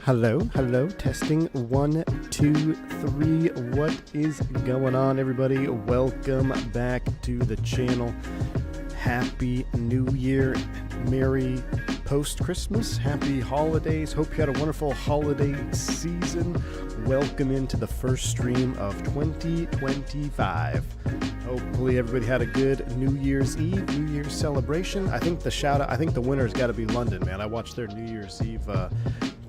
Hello, testing 1, 2, 3. What is going on, everybody? Welcome back to the channel. Happy New Year, Merry post-Christmas, happy holidays. Hope you had a wonderful holiday season. Welcome into the first stream of 2025. Hopefully everybody had a good New Year's Eve, New Year's celebration. I think the winner's got to be London, man. I watched their New Year's Eve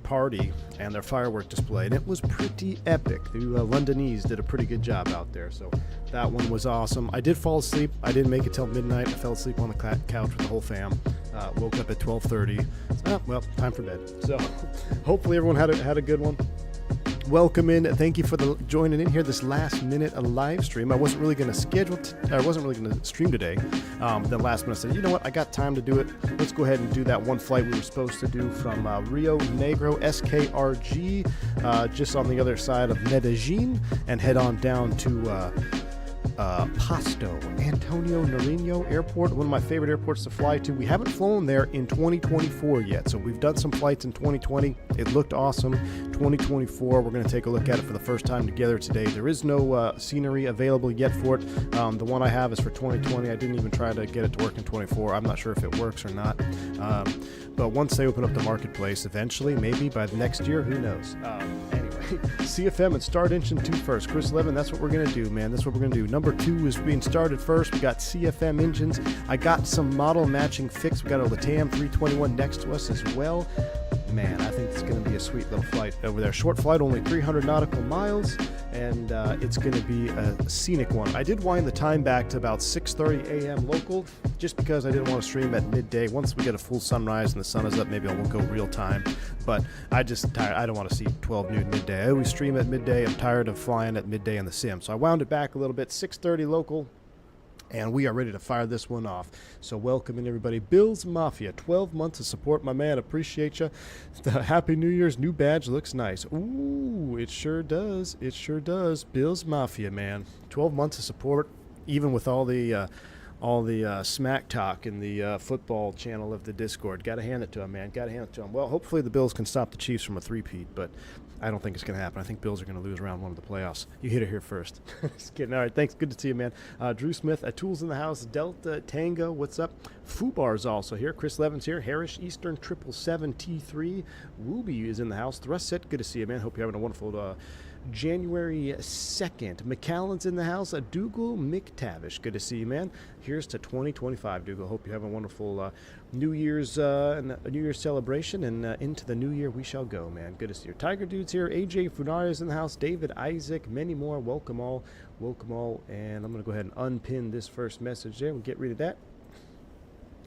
party and their firework display, and it was pretty epic. The Londonese did a pretty good job out there, so that one was awesome. I did fall asleep. I didn't make it till midnight. I fell asleep on the couch with the whole fam. Woke up at 12:30. Well, time for bed. So hopefully everyone had a good one. Welcome in. Thank you for joining in here this last minute live stream. I wasn't really going to stream today. Then last minute I said, you know what? I got time to do it. Let's go ahead and do that one flight we were supposed to do from Rio Negro SKRG, just on the other side of Medellin, and head on down to Pasto, Antonio Nariño Airport, one of my favorite airports to fly to. We haven't flown there in 2024 yet, so we've done some flights in 2020. It looked awesome. 2024, we're going to take a look at it for the first time together today. There is no scenery available yet for it. The one I have is for 2020. I didn't even try to get it to work in 24. I'm not sure if it works or not. But once they open up the marketplace, eventually, maybe by the next year, who knows? Anyway, CFM and start engine 2 first. Chris 11, that's what we're going to do, man. That's what we're going to do. Number 2 is being started first. We got CFM engines. I got some model matching fixed. We got a LATAM 321 next to us as well. Man, I think it's going to be a sweet little flight over there. Short flight, only 300 nautical miles, and it's going to be a scenic one. I did wind the time back to about 6:30 a.m. local, just because I didn't want to stream at midday. Once we get a full sunrise and the sun is up, maybe I won't go real time. But I don't want to see 12 noon midday. I always stream at midday. I'm tired of flying at midday in the sim. So I wound it back a little bit, 6:30 local. And we are ready to fire this one off. So welcome in, everybody. Bill's Mafia, 12 months of support, my man. Appreciate you. Happy New Year's. New badge looks nice. Ooh, it sure does. It sure does. Bill's Mafia, man. 12 months of support, even with all the smack talk in the football channel of the Discord. Got to hand it to him, man. Got to hand it to him. Well, hopefully the Bills can stop the Chiefs from a three-peat, but I don't think it's going to happen. I think Bills are going to lose round 1 of the playoffs. You hit it here first. Just kidding. All right, thanks. Good to see you, man. Drew Smith, Tools in the house. Delta Tango, what's up? Fubar's also here. Chris Levin's here. Harris Eastern 777T3. Wooby is in the house. Thrust Set, good to see you, man. Hope you're having a wonderful January 2nd. McAllen's in the house. Dougal McTavish, good to see you, man. Here's to 2025, Dougal. Hope you have a wonderful New Year's celebration, and into the new year we shall go, man. Good to see you. Tiger Dude's here. AJ Funari is in the house. David Isaac, many more. Welcome all. Welcome all. And I'm going to go ahead and unpin this first message there. We'll get rid of that.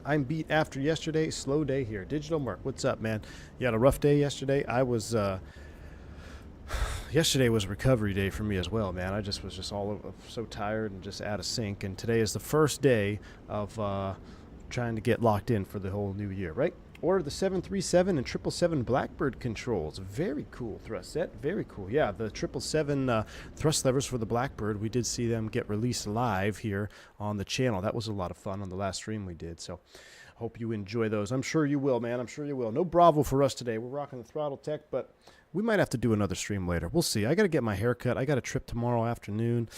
I'm beat after yesterday. Slow day here. Digital Mark, what's up, man? You had a rough day yesterday. Yesterday was recovery day for me as well, man. I was all over, so tired and just out of sync. And today is the first day of trying to get locked in for the whole new year, right? Ordered the 737 and 777 Blackbird controls. Very cool thrust set. Very cool. Yeah, the 777 thrust levers for the Blackbird. We did see them get released live here on the channel. That was a lot of fun on the last stream we did. So hope you enjoy those. I'm sure you will, man. I'm sure you will. No Bravo for us today. We're rocking the Throttletek, but we might have to do another stream later. We'll see. I got to get my hair cut. I got a trip tomorrow afternoon.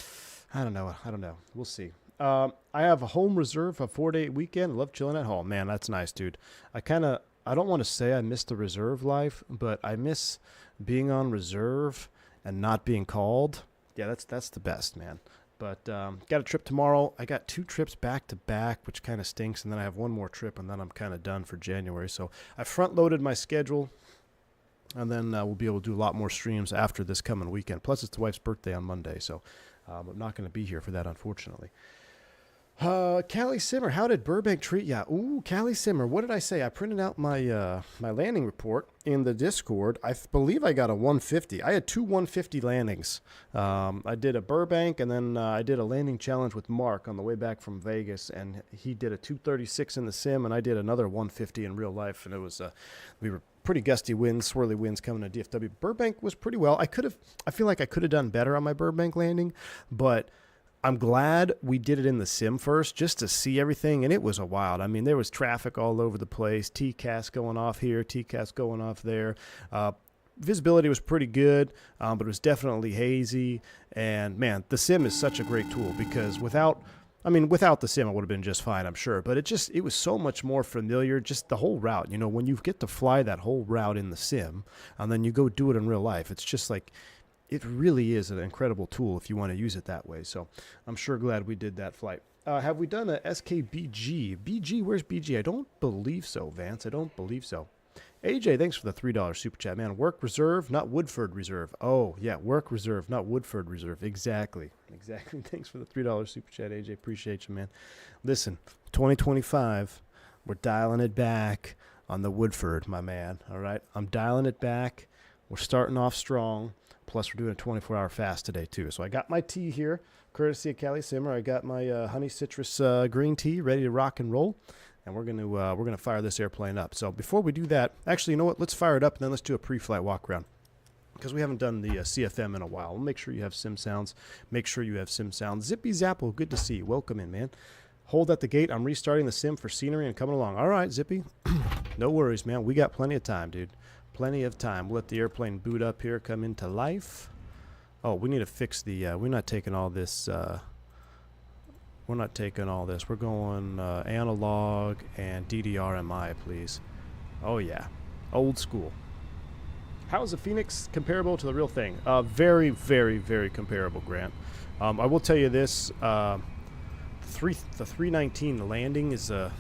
I don't know. We'll see. I have a home reserve, a 4-day weekend. I love chilling at home. Man, that's nice, dude. I don't want to say I miss the reserve life, but I miss being on reserve and not being called. Yeah, that's the best, man. But got a trip tomorrow. I got 2 trips back to back, which kind of stinks. And then I have one more trip, and then I'm kind of done for January. So I front-loaded my schedule. And then we'll be able to do a lot more streams after this coming weekend. Plus, it's the wife's birthday on Monday, so I'm not going to be here for that, unfortunately. Callie Simmer, how did Burbank treat ya? Ooh, Callie Simmer, what did I say? I printed out my my landing report in the Discord. I believe I got a 150. I had 2 150 landings. I did a Burbank, and then I did a landing challenge with Mark on the way back from Vegas, and he did a 236 in the sim, and I did another 150 in real life, and it was we were pretty gusty winds, swirly winds coming to DFW. Burbank was pretty well. I feel like I could have done better on my Burbank landing, but I'm glad we did it in the sim first just to see everything, and it was a wild. I mean, there was traffic all over the place, TCAS going off here, TCAS going off there, visibility was pretty good, but it was definitely hazy. And man, the sim is such a great tool because without the sim, it would have been just fine, I'm sure. But it was so much more familiar, just the whole route. You know, when you get to fly that whole route in the sim, and then you go do it in real life, it's just like, it really is an incredible tool if you want to use it that way. So I'm sure glad we did that flight. Have we done a SKBG? BG, where's BG? I don't believe so, Vance. I don't believe so. AJ, thanks for the $3 super chat, man. Work reserve, not Woodford reserve. Oh, yeah, work reserve, not Woodford reserve. Exactly. Exactly. Thanks for the $3 super chat, AJ. Appreciate you, man. Listen, 2025, we're dialing it back on the Woodford, my man. All right? I'm dialing it back. We're starting off strong. Plus, we're doing a 24-hour fast today, too. So I got my tea here, courtesy of Cali Simmer. I got my honey citrus green tea ready to rock and roll. And we're gonna fire this airplane up. So before we do that, actually, you know what? Let's fire it up, and then let's do a pre-flight walk-around. Because we haven't done the CFM in a while. We'll make sure you have sim sounds. Make sure you have sim sounds. Zippy Zapple, good to see you. Welcome in, man. Hold at the gate. I'm restarting the sim for scenery and coming along. All right, Zippy. No worries, man. We got plenty of time, dude. Plenty of time. We'll let the airplane boot up here, come into life. Oh, we need to fix the... we're not taking all this... we're not taking all this. We're going analog and DDRMI, please. Oh, yeah. Old school. How is the Fenix comparable to the real thing? Very, very, very comparable, Grant. I will tell you this. The 319 landing is a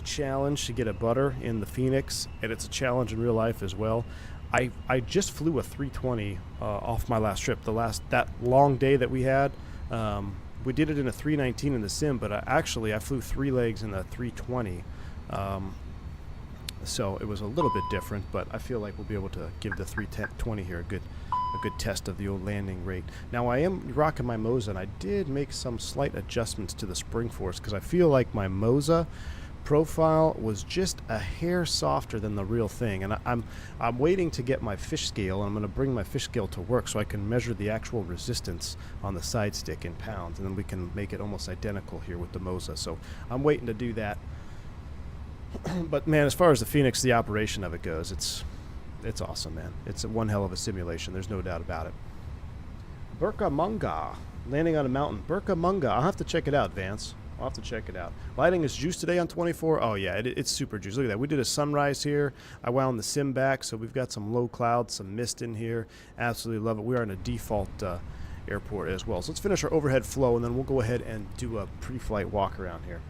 challenge to get a butter in the Fenix, and it's a challenge in real life as well. I just flew a 320 off my last trip. That long day that we had. We did it in a 319 in the sim, but I flew 3 legs in the 320. So it was a little bit different, but I feel like we'll be able to give the 320 here a good test of the old landing rate. Now I am rocking my Moza, and I did make some slight adjustments to the spring force because I feel like my Moza profile was just a hair softer than the real thing, and I'm waiting to get my fish scale, and I'm going to bring my fish scale to work so I can measure the actual resistance on the side stick in pounds, and then we can make it almost identical here with the Moza. So I'm waiting to do that. But man, as far as the Fenix, the operation of it goes, it's awesome, man. It's one hell of a simulation. There's no doubt about it. Burka Munga, landing on a mountain. Burka Munga. I'll have to check it out, Vance. I'll have to check it out. Lighting is juiced today on 24. Oh, yeah, it's super juiced. Look at that. We did a sunrise here. I wound the sim back, so we've got some low clouds, some mist in here. Absolutely love it. We are in a default airport as well. So let's finish our overhead flow, and then we'll go ahead and do a pre-flight walk around here.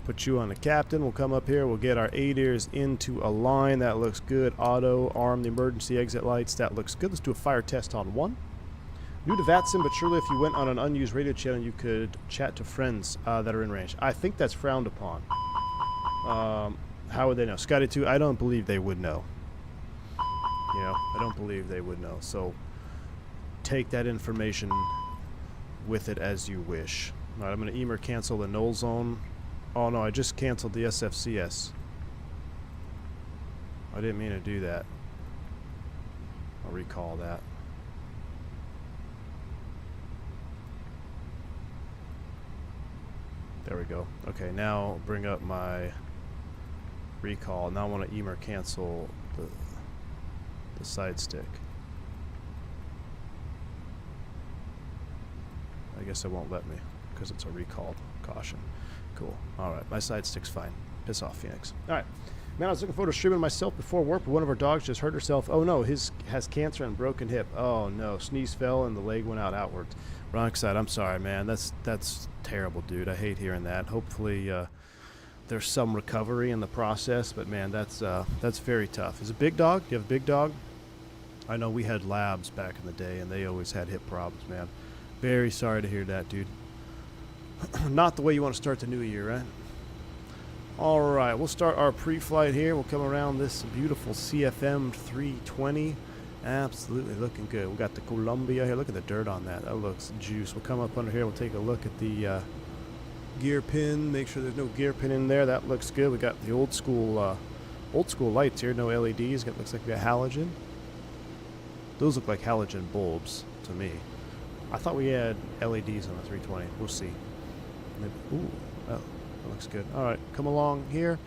Put you on the captain. We'll come up here. We'll get our ADIRs into a line. That looks good. Auto, arm the emergency exit lights. That looks good. Let's do a fire test on 1. New to VATSIM, but surely if you went on an unused radio channel, you could chat to friends that are in range. I think that's frowned upon. How would they know? Scotty 2, I don't believe they would know. You know, I don't believe they would know. So take that information with it as you wish. All right, I'm going to EMER cancel the null zone. Oh, no, I just canceled the SFCS. I didn't mean to do that. I'll recall that. There we go. Okay, now bring up my recall. Now I want to EMER cancel the side stick. I guess it won't let me because it's a recalled caution. Cool. Alright, my side stick's fine. Piss off, Phoenix. Alright. Man, I was looking forward to streaming myself before work, but one of our dogs just hurt herself. Oh no, his has cancer and broken hip. Oh no, sneeze fell and the leg went out outwards. Wrong side. I'm sorry, man. That's terrible, dude. I hate hearing that. Hopefully there's some recovery in the process, but man, that's very tough. Is it a big dog? Do you have a big dog? I know we had labs back in the day, and they always had hip problems, man. Very sorry to hear that, dude. Not the way you want to start the new year, right? Alright, we'll start our pre-flight here. We'll come around this beautiful CFM 320. Absolutely looking good. We got the Colombia here. Look at the dirt on that. That looks juice. We'll come up under here. We'll take a look at the gear pin. Make sure there's no gear pin in there. That looks good. We got the old school lights here. No LEDs. It looks like we got halogen. Those look like halogen bulbs to me. I thought we had LEDs on the 320. We'll see. Ooh, oh, that looks good. All right, come along here.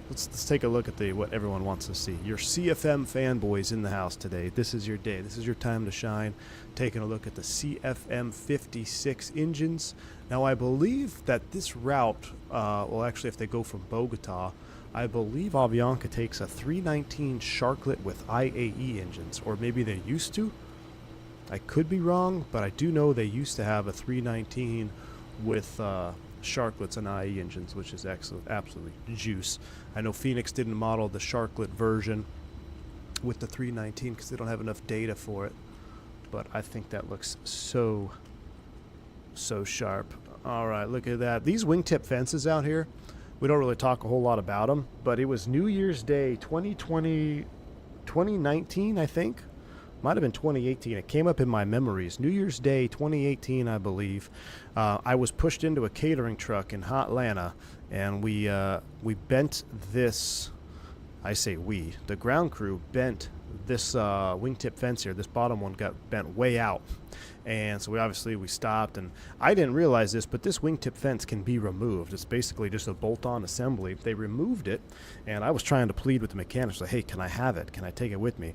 let's take a look at what everyone wants to see. Your CFM fanboys in the house today. This is your day. This is your time to shine. Taking a look at the CFM 56 engines. Now, I believe that this route, well, actually, if they go from Bogota, I believe Avianca takes a 319 Sharklet with IAE engines, or maybe they used to. I could be wrong, but I do know they used to have a 319 with Sharklets and IE engines, which is absolutely juice. I know Fenix didn't model the Sharklet version with the 319 because they don't have enough data for it, but I think that looks so sharp. All right, look at that. These wingtip fences out here, we don't really talk a whole lot about them, but it was New Year's Day 2019, I think. Might have been 2018. It came up in my memories. New Year's Day 2018, I believe. I was pushed into a catering truck in Atlanta, and we bent this. I say we. The ground crew bent this wingtip fence here. This bottom one got bent way out, and so we stopped. And I didn't realize this, but this wingtip fence can be removed. It's basically just a bolt-on assembly. They removed it, and I was trying to plead with the mechanics, like, "Hey, can I have it? Can I take it with me?"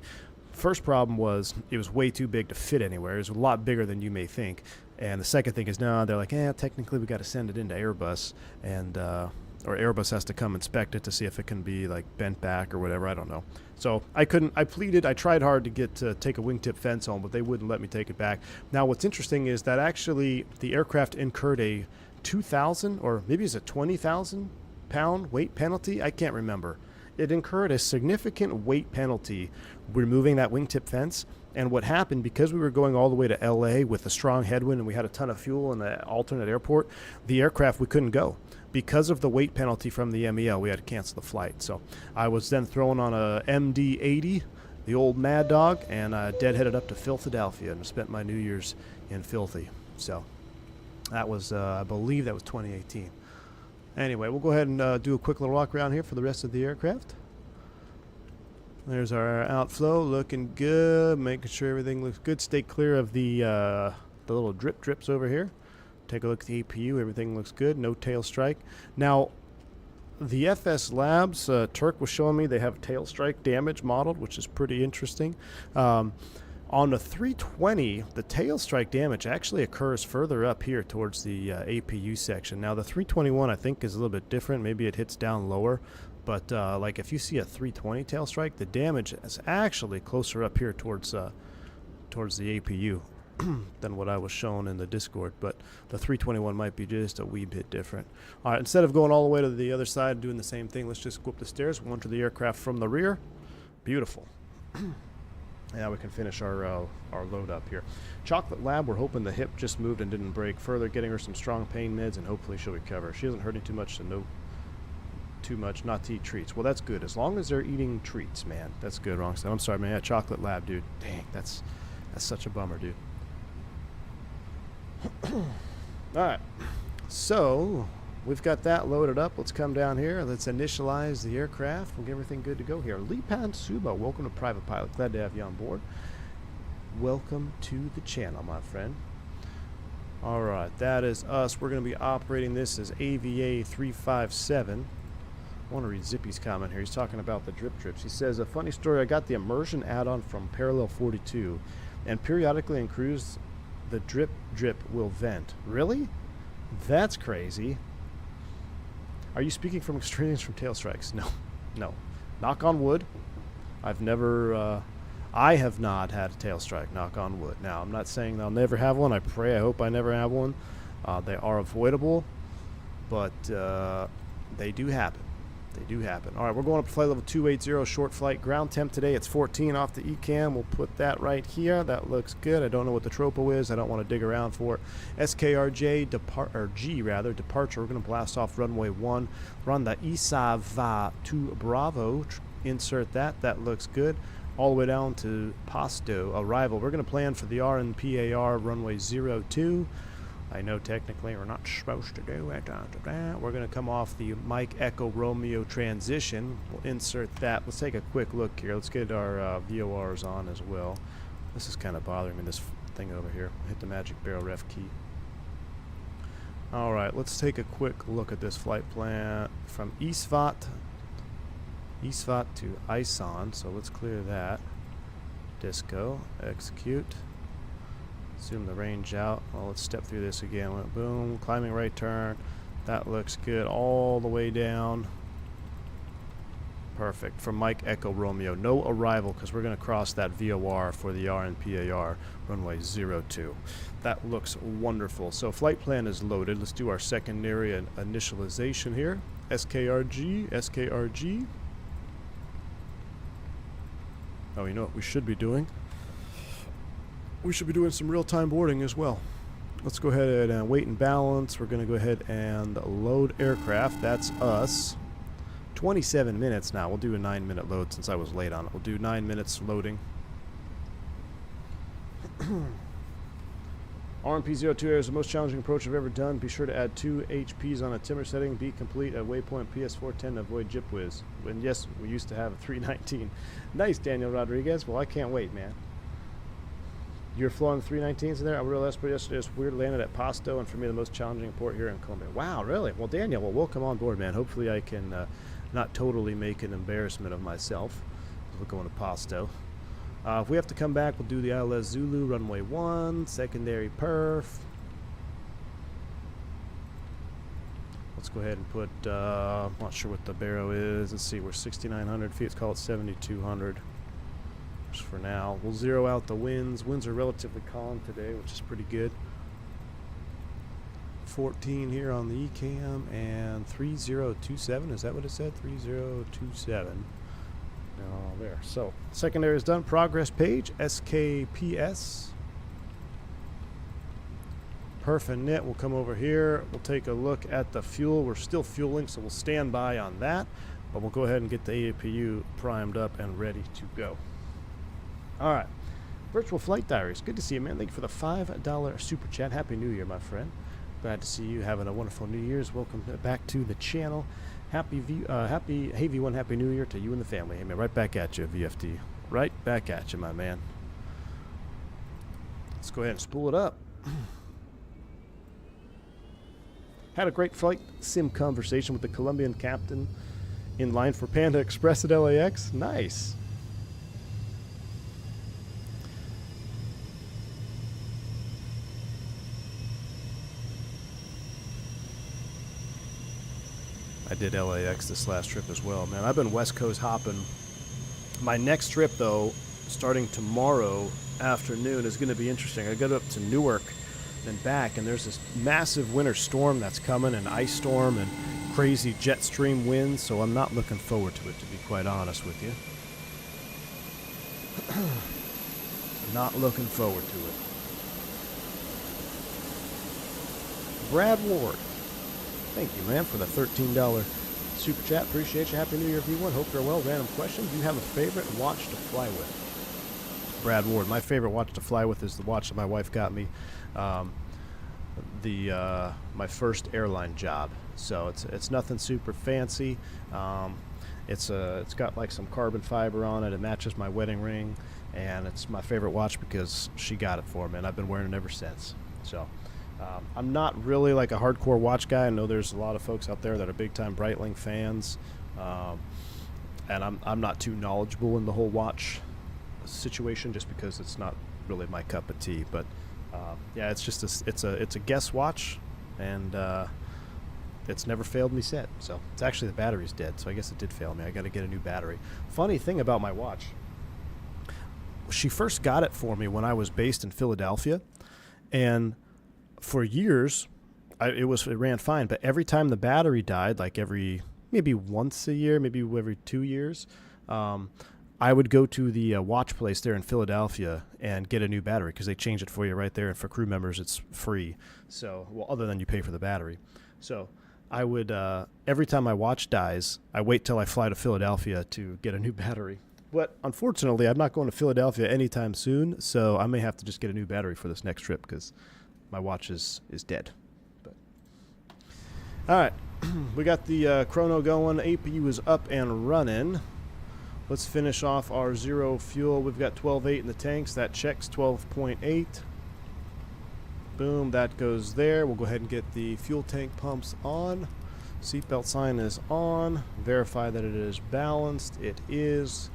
First problem was it was way too big to fit anywhere. It was a lot bigger than you may think. And the second thing is, no, they're like, technically we got to send it into Airbus, and or Airbus has to come inspect it to see if it can be like bent back or whatever. I don't know. So I couldn't. I pleaded. I tried hard to get to take a wingtip fence home, but they wouldn't let me take it back. Now what's interesting is that actually the aircraft incurred a 2,000 or maybe it's a 20,000 pound weight penalty. I can't remember. It incurred a significant weight penalty removing that wingtip fence. And what happened, because we were going all the way to LA with a strong headwind and we had a ton of fuel in the alternate airport, the aircraft, we couldn't go. Because of the weight penalty from the MEL, we had to cancel the flight. So I was then thrown on a MD-80, the old Mad Dog, and deadheaded up to Philadelphia and spent my New Year's in Filthy. So that was, I believe that was 2018. Anyway, we'll go ahead and do a quick little walk around here for the rest of the aircraft. There's our outflow, looking good, making sure everything looks good. Stay clear of the little drips over here. Take a look at the APU, everything looks good, no tail strike. Now, the FS Labs, Turk was showing me they have tail strike damage modeled, which is pretty interesting. On the 320, the tail strike damage actually occurs further up here towards the APU section. Now, the 321, I think, is a little bit different. Maybe it hits down lower. But, like, if you see a 320 tail strike, the damage is actually closer up here towards the APU than what I was shown in the Discord. But the 321 might be just a wee bit different. All right, instead of going all the way to the other side and doing the same thing, let's just go up the stairs, go into the aircraft from the rear. Beautiful. Now we can finish our load up here. Chocolate Lab, we're hoping the hip just moved and didn't break further, getting her some strong pain meds, and hopefully she'll recover. She isn't hurting too much to note. Too much not to eat treats. Well, that's good. As long as they're eating treats, man. That's good. Wrong side. I'm sorry, man. Yeah, Chocolate Lab, dude. Dang, that's such a bummer, dude. All right. So we've got that loaded up. Let's come down here. Let's initialize the aircraft. We'll get everything good to go here. Lipan Suba, welcome to Private Pilot. Glad to have you on board. Welcome to the channel, my friend. All right, that is us. We're going to be operating this as AVA 357. I want to read Zippy's comment here. He's talking about the drips. He says, a funny story, I got the immersion add-on from Parallel 42, and periodically in cruise, the drip will vent. Really? That's crazy. Are you speaking from experience from tail strikes? No. Knock on wood. I've never, I have not had a tail strike, knock on wood. Now, I'm not saying I'll never have one. I hope I never have one. They are avoidable, but they do happen. They do happen. All right, we're going up to flight level 280, short flight. Ground temp today, it's 14 off the ECAM. We'll put that right here. That looks good. I don't know what the tropo is. I don't want to dig around for it. SKRJ, departure. We're going to blast off runway 1. We're on the Isava to Bravo. Insert that. That looks good. All the way down to Pasto, arrival. We're going to plan for the RNPAR runway 02. I know technically we're not supposed to do it. We're going to come off the Mike Echo Romeo transition. We'll insert that. Let's take a quick look here. Let's get our VORs on as well. This is kind of bothering me, this thing over here. Hit the magic barrel ref key. All right, let's take a quick look at this flight plan from Isvat ESVOT to ISON, so let's clear that. Disco, execute. Zoom the range out. Well, let's step through this again. Went boom, climbing right turn. That looks good all the way down. Perfect. From Mike Echo Romeo. No arrival because we're going to cross that VOR for the RNPAR runway 02. That looks wonderful. So flight plan is loaded. Let's do our secondary initialization here. SKRG, SKRG. Oh, you know what we should be doing? We should be doing some real-time boarding as well. Let's go ahead and wait and balance. We're going to go ahead and load aircraft. That's us. 27 minutes now. We'll do a 9-minute load since I was late on it. We'll do 9 minutes loading. RMP-02 Air is the most challenging approach I've ever done. Be sure to add 2 HPs on a timber setting. Be complete at waypoint PS410 to avoid jip whiz. And yes, we used to have a 319. Nice, Daniel Rodriguez. Well, I can't wait, man. You're flying the 319s in there? I realized yesterday it's weird landed at Pasto, and for me the most challenging port here in Colombia. Wow, really? Well, Daniel, well, welcome on board, man. Hopefully I can not totally make an embarrassment of myself. We're going to Pasto. If we have to come back, we'll do the ILS Zulu, runway 1, secondary perf. Let's go ahead and put, I'm not sure what the barrow is. Let's see, we're 6,900 feet. Let's call it 7,200. For now, we'll zero out the winds. Winds are relatively calm today, which is pretty good. 14 here on the ECAM and 3027. Is that what it said? 3027. Oh, there. So secondary is done. Progress page SKPS. Perf and knit. We'll come over here. We'll take a look at the fuel. We're still fueling, so we'll stand by on that. But we'll go ahead and get the APU primed up and ready to go. All right, Virtual Flight Diaries. Good to see you, man. Thank you for the $5 super chat. Happy New Year, my friend. Glad to see you having a wonderful New Year's. Welcome back to the channel. Hey V1, Happy New Year to you and the family. Hey, man, right back at you, VFD. Right back at you, my man. Let's go ahead and spool it up. Had a great flight sim conversation with the Colombian captain in line for Panda Express at LAX. Nice. I did LAX this last trip as well, man. I've been West Coast hopping. My next trip, though, starting tomorrow afternoon, is going to be interesting. I go up to Newark and back, and there's this massive winter storm that's coming, an ice storm and crazy jet stream winds, so I'm not looking forward to it, to be quite honest with you. Not looking forward to it. Brad Ward. Thank you, man, for the $13 super chat. Appreciate you. Happy New Year, everyone. Hope you're well. Random question. Do you have a favorite watch to fly with? Brad Ward. My favorite watch to fly with is the watch that my wife got me. My first airline job. So it's nothing super fancy. It's got like some carbon fiber on it. It matches my wedding ring, and it's my favorite watch because she got it for me, and I've been wearing it ever since. So. I'm not really like a hardcore watch guy. I know there's a lot of folks out there that are big-time Breitling fans, and I'm not too knowledgeable in the whole watch situation just because it's not really my cup of tea. But yeah, it's just it's a guess watch, and it's never failed me since. So it's actually the battery's dead, so I guess it did fail me. I got to get a new battery. Funny thing about my watch, she first got it for me when I was based in Philadelphia, and for years, it ran fine, but every time the battery died, like maybe once a year, maybe every 2 years, I would go to the watch place there in Philadelphia and get a new battery because they change it for you right there, and for crew members, it's free. So, well, other than you pay for the battery. So I would, every time my watch dies, I wait till I fly to Philadelphia to get a new battery. But unfortunately, I'm not going to Philadelphia anytime soon, so I may have to just get a new battery for this next trip because my watch is dead. But all right, we got the chrono going. APU is up and running. Let's finish off our zero fuel. We've got 12.8 in the tanks. That checks 12.8. Boom, that goes there. We'll go ahead and get the fuel tank pumps on. Seatbelt sign is on. Verify that it is balanced. It is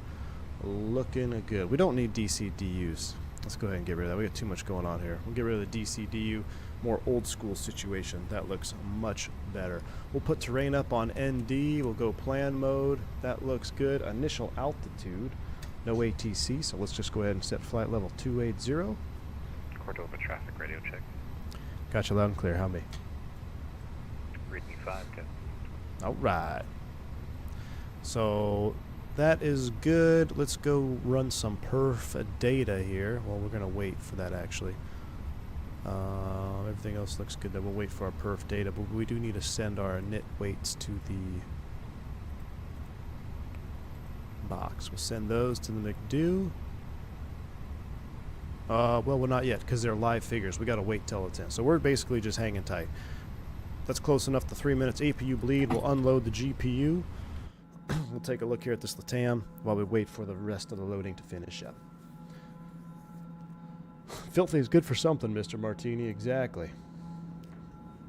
looking good. We don't need DC-DUs. Let's go ahead and get rid of that. We got too much going on here. We'll get rid of the DC-DU. More old school situation. That looks much better. We'll put terrain up on ND. We'll go plan mode. That looks good. Initial altitude. No ATC, so let's just go ahead and set flight level 280. Cordova traffic radio check. Gotcha loud and clear. How me? Read me 5, Captain. Alright. So that is good. Let's go run some perf data here. Well, we're going to wait for that actually. Everything else looks good. Then we'll wait for our perf data, but we do need to send our init weights to the box. We'll send those to the McDo. Well, not yet because they're live figures. We got to wait till it's in. So we're basically just hanging tight. That's close enough to 3 minutes. APU bleed. We'll unload the GPU. We'll take a look here at this LATAM while we wait for the rest of the loading to finish up. Filthy is good for something, Mr. Martini. Exactly.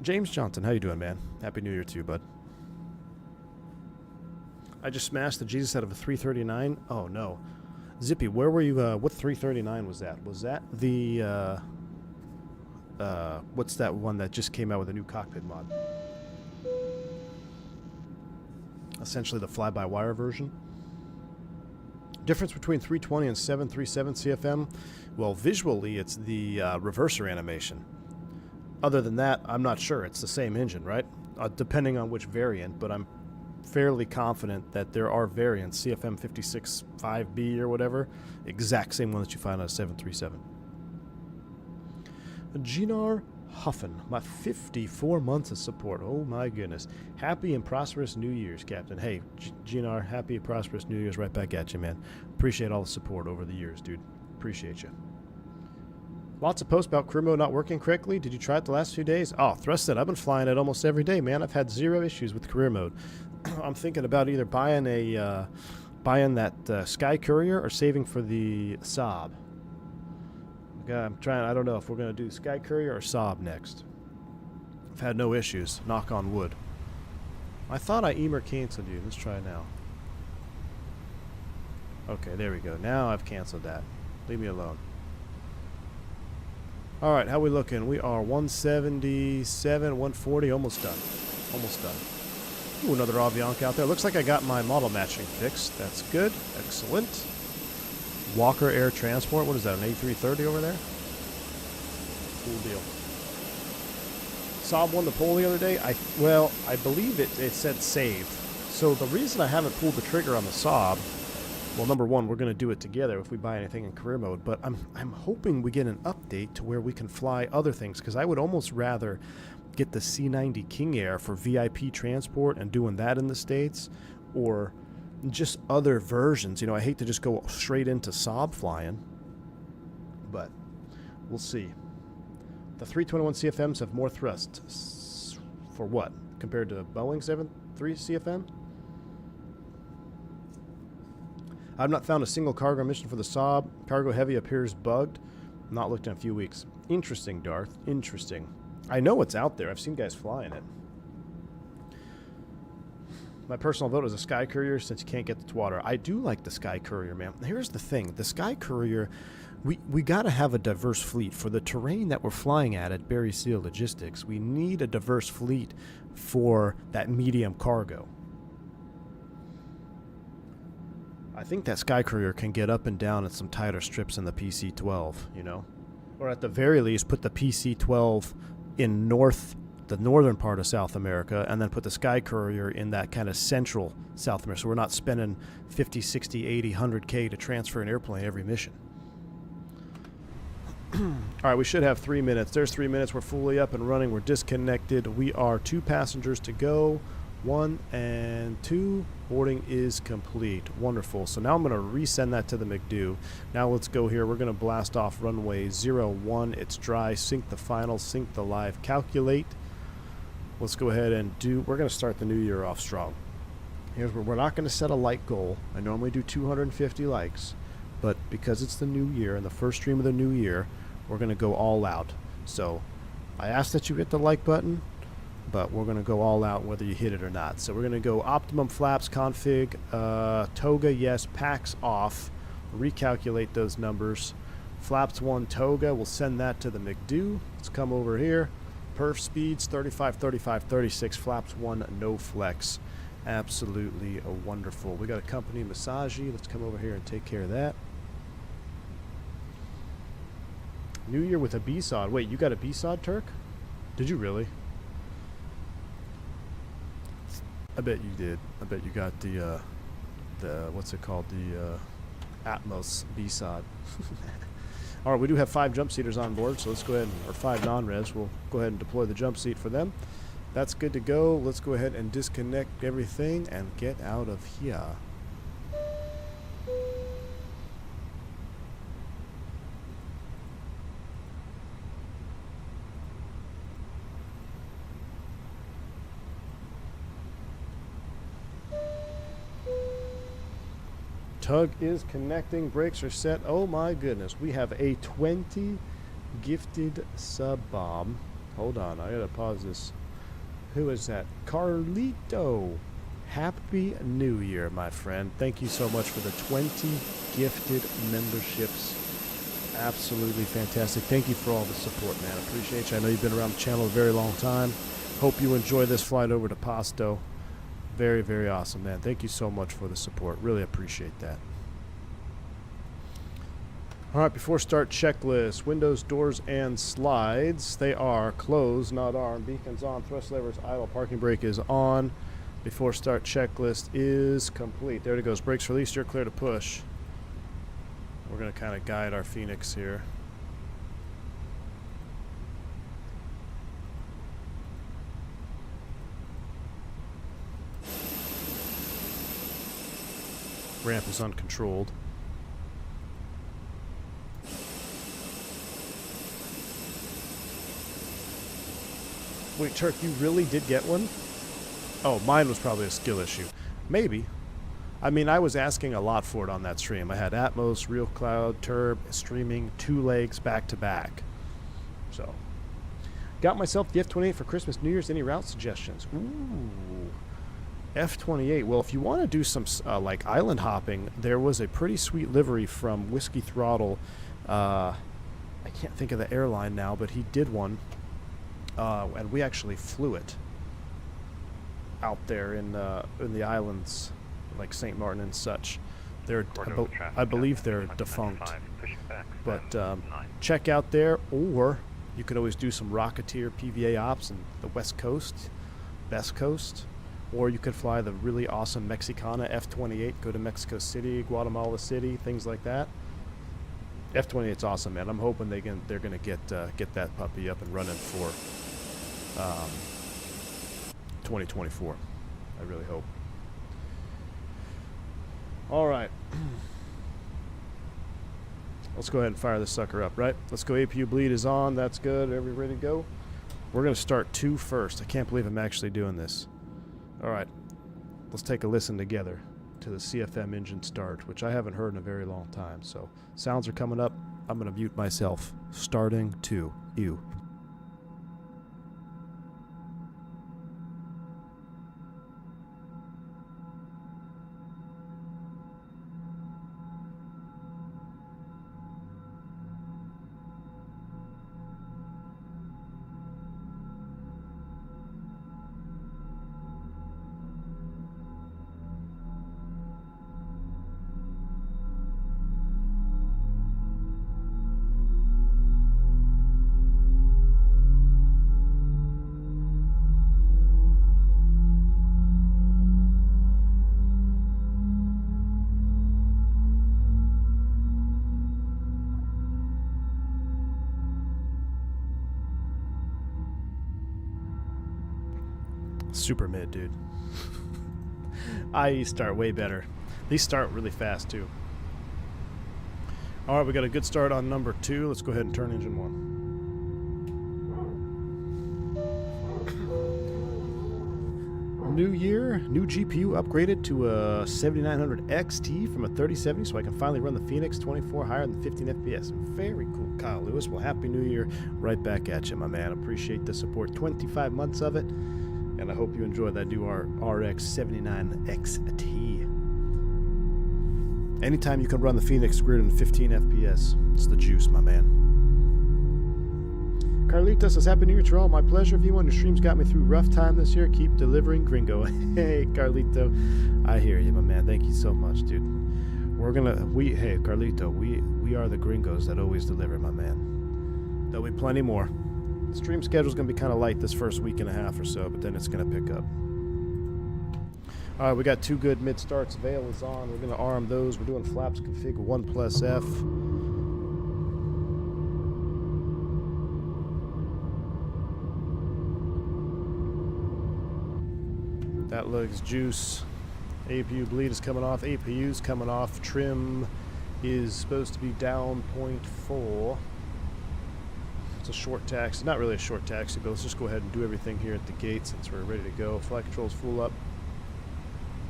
James Johnson, how you doing, man? Happy New Year to you, bud. I just smashed the Jesus out of a 339. Oh, no. Zippy, where were you? What 339 was that? Was that the, what's that one that just came out with a new cockpit mod? Essentially the fly-by-wire version. Difference between 320 and 737 CFM? Well, visually, it's the reverser animation. Other than that, I'm not sure. It's the same engine, right? Depending on which variant, but I'm fairly confident that there are variants, CFM 56.5B or whatever, exact same one that you find on a 737. Ginar Huffin, my 54 months of support. Oh my goodness. Happy and prosperous New Year's, Captain. Hey, Ginar, happy and prosperous New Year's right back at you, man. Appreciate all the support over the years, dude. Appreciate you. Lots of posts about crew mode not working correctly. Did you try it the last few days? Oh, Thrusted, I've been flying it almost every day, man. I've had 0 issues with career mode. I'm thinking about either buying that Sky Courier or saving for the Saab. I'm trying. I don't know if we're gonna do Sky Courier or Saab next. I've had no issues. Knock on wood. I thought I canceled you. Let's try now. Okay, there we go. Now I've canceled that. Leave me alone. All right, how we looking? We are 177, 140, almost done. Almost done. Ooh, another Avianca out there. Looks like I got my model matching fixed. That's good. Excellent. Walker Air Transport. What is that, an A330 over there? Cool deal. Saab won the poll the other day. I believe it said saved. So the reason I haven't pulled the trigger on the Saab, well, number one, we're going to do it together if we buy anything in career mode, but I'm hoping we get an update to where we can fly other things, because I would almost rather get the C90 King Air for VIP transport and doing that in the States, or just other versions. You know, I hate to just go straight into Saab flying, but we'll see. The 321 CFMs have more thrust. For what? Compared to Boeing 73 CFM? I've not found a single cargo mission for the Saab. Cargo heavy appears bugged. Not looked in a few weeks. Interesting, Darth. Interesting. I know it's out there. I've seen guys flying it. My personal vote is a Sky Courier since you can't get the Twatter. I do like the Sky Courier, man. Here's the thing. The Sky Courier, we got to have a diverse fleet. For the terrain that we're flying at Berry Seal Logistics, we need a diverse fleet for that medium cargo. I think that Sky Courier can get up and down at some tighter strips in the PC-12, you know? Or at the very least, put the PC-12 in the northern part of South America, and then put the Sky Courier in that kind of central South America, so we're not spending 50, 60, 80, 100K to transfer an airplane every mission. All right, we should have 3 minutes. There's 3 minutes. We're fully up and running. We're disconnected. We are 2 passengers to go. 1 and 2. Boarding is complete. Wonderful. So now I'm going to resend that to the McDo. Now let's go here. We're going to blast off runway 01. It's dry. Sync the final. Sync the live. Calculate. Let's go ahead and we're going to start the new year off strong. Here's where we're not going to set a like goal. I normally do 250 likes, but because it's the new year and the first stream of the new year, we're going to go all out. So I ask that you hit the like button. but we're going to go all out whether you hit it or not. So we're going to go optimum flaps config, Toga yes, packs off, recalculate those numbers. Flaps 1 Toga, we'll send that to the McDo. Let's come over here. Perf speeds 35, 35, 36. Flaps 1 no flex. Absolutely wonderful. We got a company Massagey. Let's come over here and take care of that. New Year with a B-Sod. Wait, you got a B-Sod, Turk? Did you really? I bet you did. I bet you got the what's it called? The Atmos B-Sod. All right, we do have 5 jump seaters on board, so let's go ahead or 5 non-res. We'll go ahead and deploy the jump seat for them. That's good to go. Let's go ahead and disconnect everything and get out of here. Tug is connecting. Brakes are set. Oh my goodness. We have a 20 gifted sub bomb. Hold on. I gotta pause this. Who is that? Carlito. Happy New Year, my friend. Thank you so much for the 20 gifted memberships. Absolutely fantastic. Thank you for all the support, man. I appreciate you. I know you've been around the channel a very long time. Hope you enjoy this flight over to Pasto. Very, very awesome, man. Thank you so much for the support. Really appreciate that. All right, before start checklist, windows, doors, and slides. They are closed, not armed. Beacons on, thrust levers idle, parking brake is on. Before start checklist is complete. There it goes. Brakes released, you're clear to push. We're going to kind of guide our Fenix here. Ramp is uncontrolled. Wait, Turk, you really did get one? Oh, mine was probably a skill issue. Maybe. I mean, I was asking a lot for it on that stream. I had Atmos, Real Cloud, Turb, streaming 2 legs back to back. So, got myself the F-28 for Christmas, New Year's. Any route suggestions? Ooh. F-28. Well, if you want to do some like island hopping, there was a pretty sweet livery from Whiskey Throttle. I can't think of the airline now, but he did one, and we actually flew it out there in the islands, like St. Martin and such. They're I believe they're defunct, but check out there, or you could always do some Rocketeer PVA ops in the West Coast, Best Coast. Or you could fly the really awesome Mexicana F-28, go to Mexico City, Guatemala City, things like that. F-28's awesome, man. I'm hoping they're gonna get that puppy up and running for 2024. I really hope. All right. Let's go ahead and fire this sucker up, right? Let's go. APU bleed is on. That's good. Are we ready to go? We're gonna start 2 first. I can't believe I'm actually doing this. All right, let's take a listen together to the CFM engine start, which I haven't heard in a very long time. So sounds are coming up. I'm going to mute myself. Starting 2. You. Super mid, dude. IE start way better. These start really fast too. All right, we got a good start on number 2. Let's go ahead and turn engine 1. New year, new GPU upgraded to a 7900 XT from a 3070, so I can finally run the Fenix 24 higher than 15 FPS. Very cool, Kyle Lewis. Well, Happy New Year right back at you, my man. Appreciate the support. 25 months of it, and I hope you enjoy that new RX 79 XT. Anytime you can run the Fenix greater than 15 FPS, it's the juice, my man. Carlitos says, Happy New Year to all. My pleasure, everyone. Your streams got me through rough time this year. Keep delivering, gringo. Hey, Carlito. I hear you, my man. Thank you so much, dude. Hey, Carlito, we are the gringos that always deliver, my man. There'll be plenty more. The stream schedule's going to be kind of light this first week and a half or so, but then it's going to pick up. All right, we got 2 good mid-starts. Veil is on. We're going to arm those. We're doing flaps config 1+F. That looks juice. APU bleed is coming off. APU's coming off. Trim is supposed to be down 0.4. It's a short taxi. Not really a short taxi, but let's just go ahead and do everything here at the gate since we're ready to go. Flight controls full up,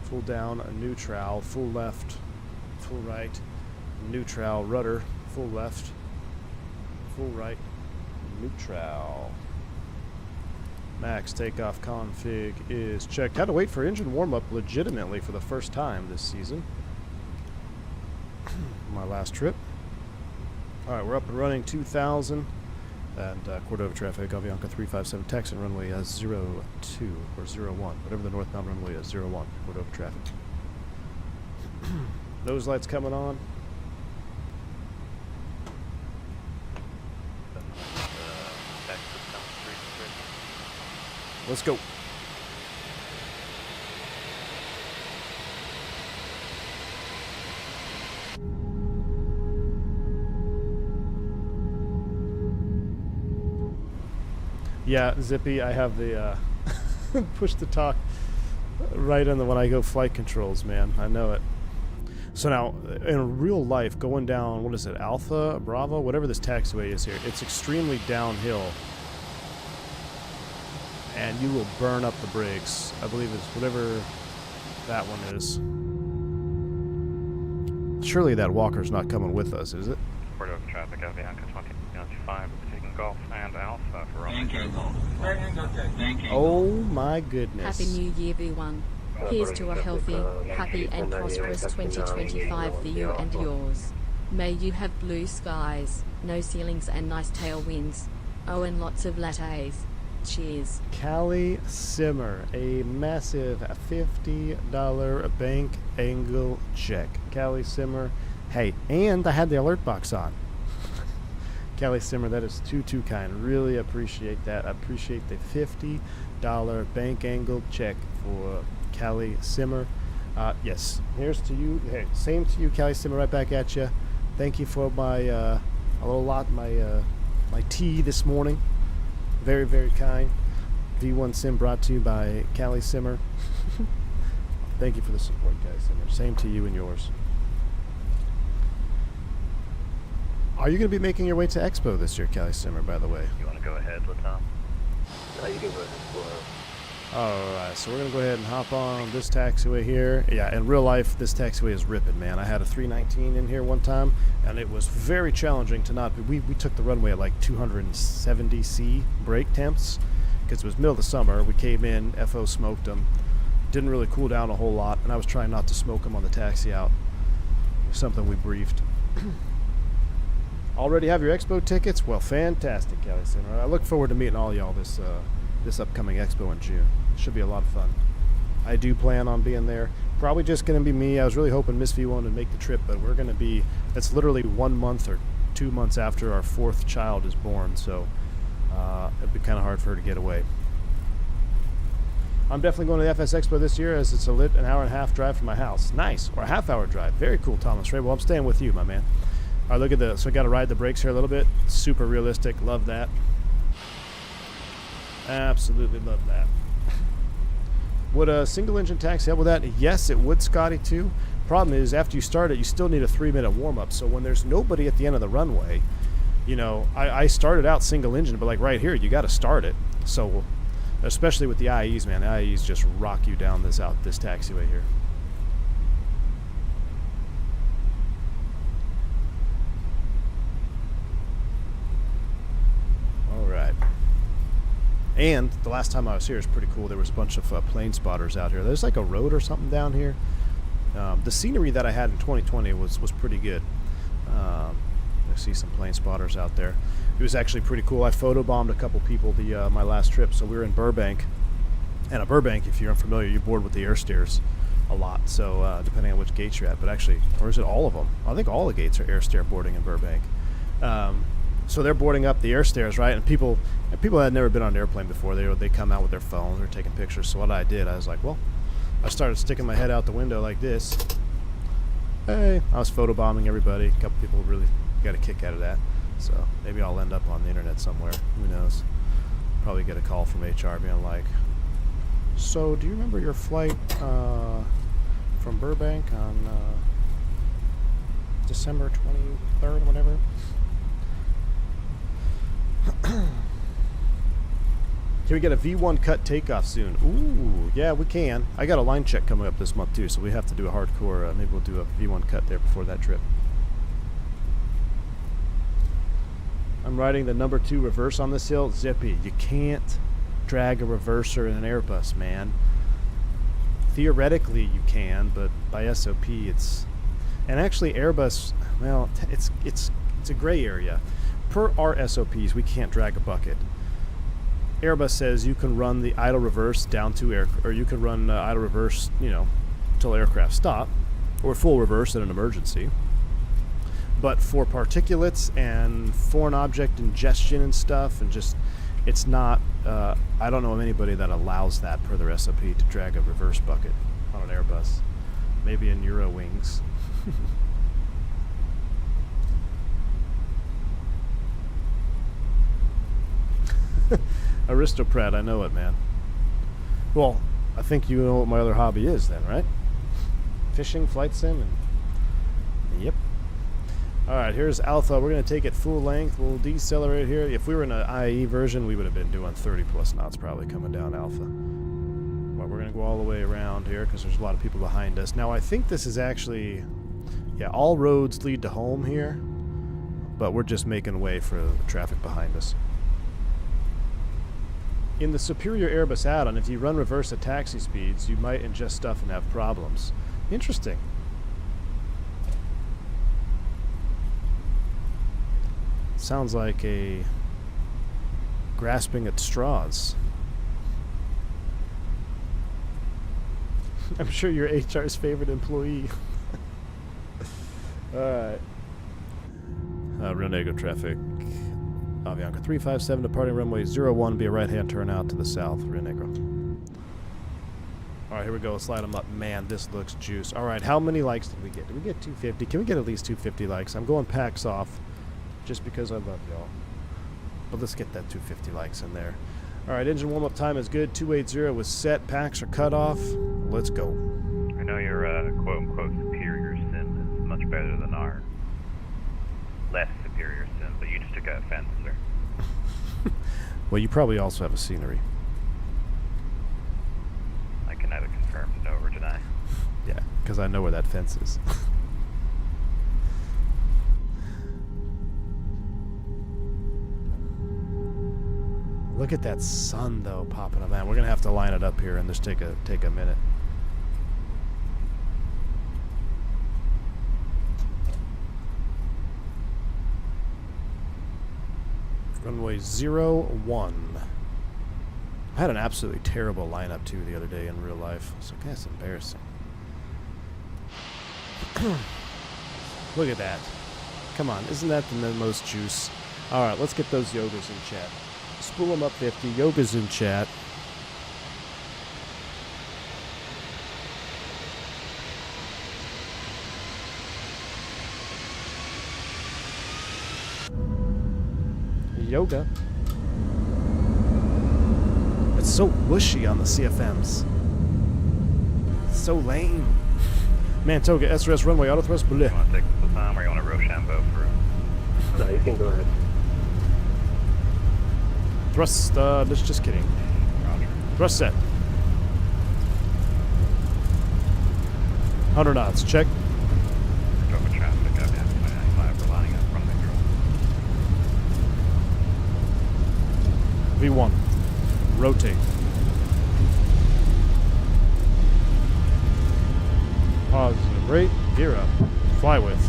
full down, neutral, full left, full right, neutral, rudder, full left, full right, neutral. Max takeoff config is checked. Had to wait for engine warm-up legitimately for the first time this season. My last trip. All right, we're up and running 2000. And Cordova traffic, Avianca 357, taxi runway 02 or 01, whatever the northbound runway is, 01, Cordova traffic. Nose lights coming on. Let's go. Yeah, Zippy, I have the push to talk right on the when I go flight controls, man. I know it. So now, in real life, going down, what is it, Alpha, Bravo, whatever this taxiway is here, it's extremely downhill. And you will burn up the brakes. I believe it's whatever that one is. Surely that walker's not coming with us, is it? Cordova traffic, Avianca 2095, taking Golf and Alpha for runway. Oh my goodness. Happy New Year, everyone. Here's to a healthy, happy and prosperous 2025 for you and yours. May you have blue skies, no ceilings and nice tailwinds. Oh, and lots of lattes. Cheers. Callie Simmer, a massive $50 bank angle check. Callie Simmer. Hey, and I had the alert box on. Callie Simmer, that is too kind. Really appreciate that. I appreciate the $50 bank angle check for Callie Simmer. Yes, here's to you. Hey, same to you, Callie Simmer, right back at you. Thank you for my my tea this morning. Very, very kind. V1 Sim brought to you by Callie Simmer. Thank you for the support, Callie Simmer. Same to you and yours. Are you going to be making your way to Expo this year, Callie Simmer, by the way? You want to go ahead, Latam? No, you can go ahead. Alright, so we're going to go ahead and hop on this taxiway here. Yeah, in real life, this taxiway is ripping, man. I had a 319 in here one time, and it was very challenging to not... We took the runway at like 270 C brake temps, because it was middle of the summer. We came in, FO smoked them. Didn't really cool down a whole lot, and I was trying not to smoke them on the taxi out. Something we briefed. Already have your Expo tickets? Well, fantastic, Callie Simmer. I look forward to meeting all y'all this upcoming Expo in June. Should be a lot of fun. I do plan on being there. Probably just going to be me. I was really hoping Miss V1 would make the trip, but we're going to be... It's literally 1 month or 2 months after our 4th child is born, so it'd be kind of hard for her to get away. I'm definitely going to the FS Expo this year, as it's a lit an hour and a half drive from my house. Nice. Or a half-hour drive. Very cool, Thomas Ray. Well, I'm staying with you, my man. All right, look at this. So I got to ride the brakes here a little bit. Super realistic. Love that. Absolutely love that. Would a single engine taxi help with that? Yes, it would, Scotty, too. Problem is, after you start it, you still need a 3-minute warm-up. So when there's nobody at the end of the runway, you know, I started out single engine, but like right here, you got to start it. So Especially with the IEs, man. The IEs just rock you down this taxiway here. All right. And the last time I was here is pretty cool. There was a bunch of plane spotters out here. There's like a road or something down here. The scenery that I had in 2020 was pretty good. I see some plane spotters out there. It was actually pretty cool. I photobombed a couple people my last trip. So we were in Burbank. And at Burbank, if you're unfamiliar, you board with the air stairs a lot. So depending on which gates you're at. But actually, or is it all of them? I think all the gates are air stair boarding in Burbank. So they're boarding up the air stairs, right? And people had never been on an airplane before. They come out with their phones. They're taking pictures. So what I did, I was like, well, I started sticking my head out the window like this. Hey, I was photobombing everybody. A couple people really got a kick out of that. So maybe I'll end up on the internet somewhere. Who knows? Probably get a call from HR being like, so do you remember your flight from Burbank on December 23rd, whatever? Can we get a V1 cut takeoff soon? Ooh, yeah, we can. I got a line check coming up this month too, so we have to do a hardcore. Maybe we'll do a V1 cut there before that trip. I'm riding the number 2 reverse on this hill. Zippy, you can't drag a reverser in an Airbus, man. Theoretically, you can, but by SOP, it's... And actually, Airbus, well, it's a gray area. Per our SOPs, we can't drag a bucket. Airbus says you can run the idle reverse down to air, or you can run idle reverse, until aircraft stop, or full reverse in an emergency. But for particulates and foreign object ingestion and stuff, and just, it's not, I don't know of anybody that allows that per their SOP to drag a reverse bucket on an Airbus. Maybe in Eurowings. Aristocrat, I know it, man. Well, I think you know what my other hobby is then, right? Fishing, flight sim, and... Yep. Alright, here's Alpha. We're going to take it full length. We'll decelerate here. If we were in an IE version, we would have been doing 30 plus knots probably coming down Alpha. But we're going to go all the way around here because there's a lot of people behind us. Now, I think this is actually... Yeah, all roads lead to home here. But we're just making way for the traffic behind us. In the superior Airbus add-on, if you run reverse at taxi speeds, you might ingest stuff and have problems. Interesting. Sounds like a grasping at straws. I'm sure you're HR's favorite employee. Alright. Rio Negro traffic. Avianca 357 departing runway 01, be a right-hand turn out to the south, Rio Negro. Alright, here we go. Let's slide them up. Man, this looks juice. Alright, how many likes did we get? Did we get 250? Can we get at least 250 likes? I'm going packs off just because I love y'all. But let's get that 250 likes in there. Alright, engine warm-up time is good. 280 was set. Packs are cut off. Let's go. I know your quote-unquote superior sim is much better than our less superior sim, but you just took out a fence, sir. Well, you probably also have a scenery. I can neither confirm nor deny. Yeah, because I know where that fence is. Look at that sun, though, popping up. Man, we're going to have to line it up here and just take a minute. Runway 01. I had an absolutely terrible lineup, too, the other day in real life. So that's embarrassing. Look at that. Come on, isn't that the most juice? Alright, let's get those yogas in chat. Spool them up 50. Yogas in chat. Yoga. It's so whooshy on the CFMs. It's so lame. Man, Toga, SRS runway, auto thrust, bleh. You want to take the time or you want to Rochambeau for No, you can go ahead. Thrust, just kidding. Roger. Thrust set. 100 knots. Check. Toga traffic up F295. We're lining up runway control. V1. Rotate. Positive rate. Gear up. Fly with.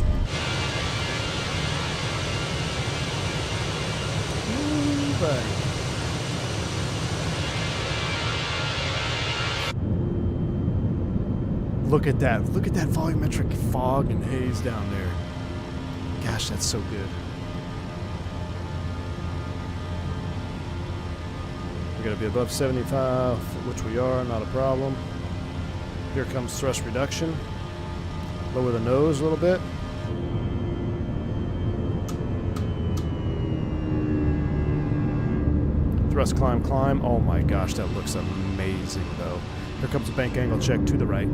Ooh, buddy. Look at that. Look at that volumetric fog and haze down there. Gosh, that's so good. We gotta be above 75, which we are, not a problem. Here comes thrust reduction. Lower the nose a little bit. Thrust climb, climb. Oh my gosh, that looks amazing though. Here comes a bank angle check to the right.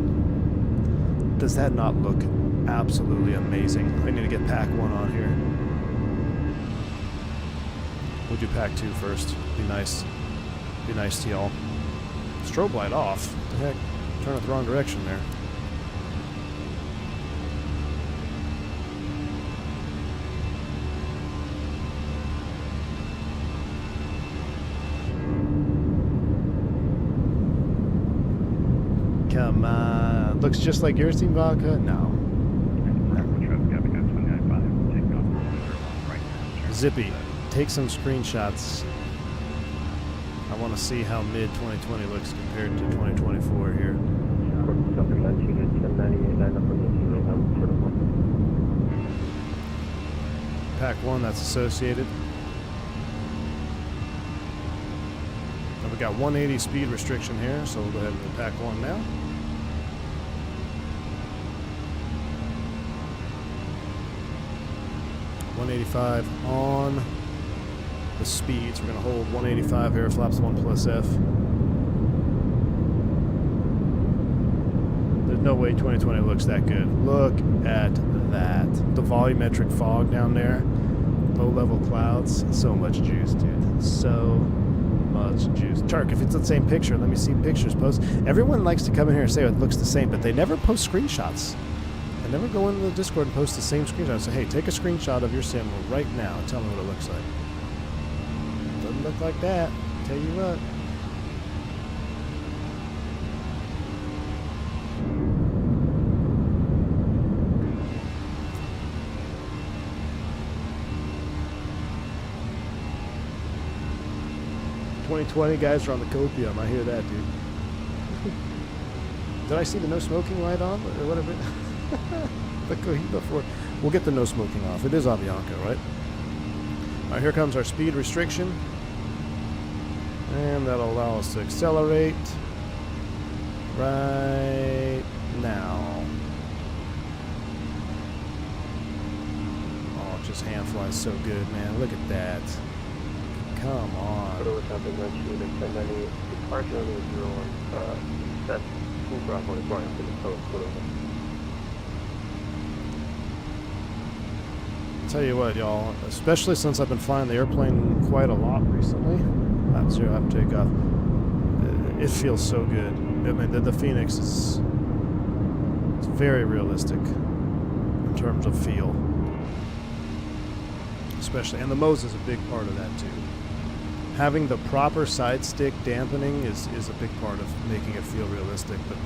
Does that not look absolutely amazing? I need to get pack 1 on here. We'll do pack 2 first. Be nice. Be nice to y'all. Strobe light off. What the heck? Turn it the wrong direction there. Come on. Looks just like your Team Vodka? No. Traffic up F295. Takeoff. Right now. Zippy. Take some screenshots. I want to see how mid 2020 looks compared to 2024 here. Pack 1, that's associated. And we got 180 speed restriction here, so we'll go ahead and do pack 1 now. $185 on the speeds. We're going to hold 185 here, flaps 1 plus F. There's no way 2020 looks that good. Look at that. The volumetric fog down there, low level clouds, so much juice, dude. So much juice. Chark, if it's the same picture, let me see pictures post. Everyone likes to come in here and say it looks the same, but they never post screenshots. They never go into the Discord and post the same screenshot and say, hey, take a screenshot of your sim right now and tell me what it looks like. Doesn't look like that. Tell you what. $2020 guys are on the copium. I hear that, dude. Did I see the no smoking light on or whatever? The Cohiba for. We'll get the no smoking off. It is Avianca, right? All right, here comes our speed restriction. And that'll allow us to accelerate right now. Oh, just hand flies so good, man. Look at that. Come on. Tell you what, y'all, especially since I've been flying the airplane quite a lot recently. Lap 0, lap takeoff. It feels so good. I mean, the Fenix is it's very realistic in terms of feel. Especially, and the Moza is a big part of that too. Having the proper side stick dampening is a big part of making it feel realistic, but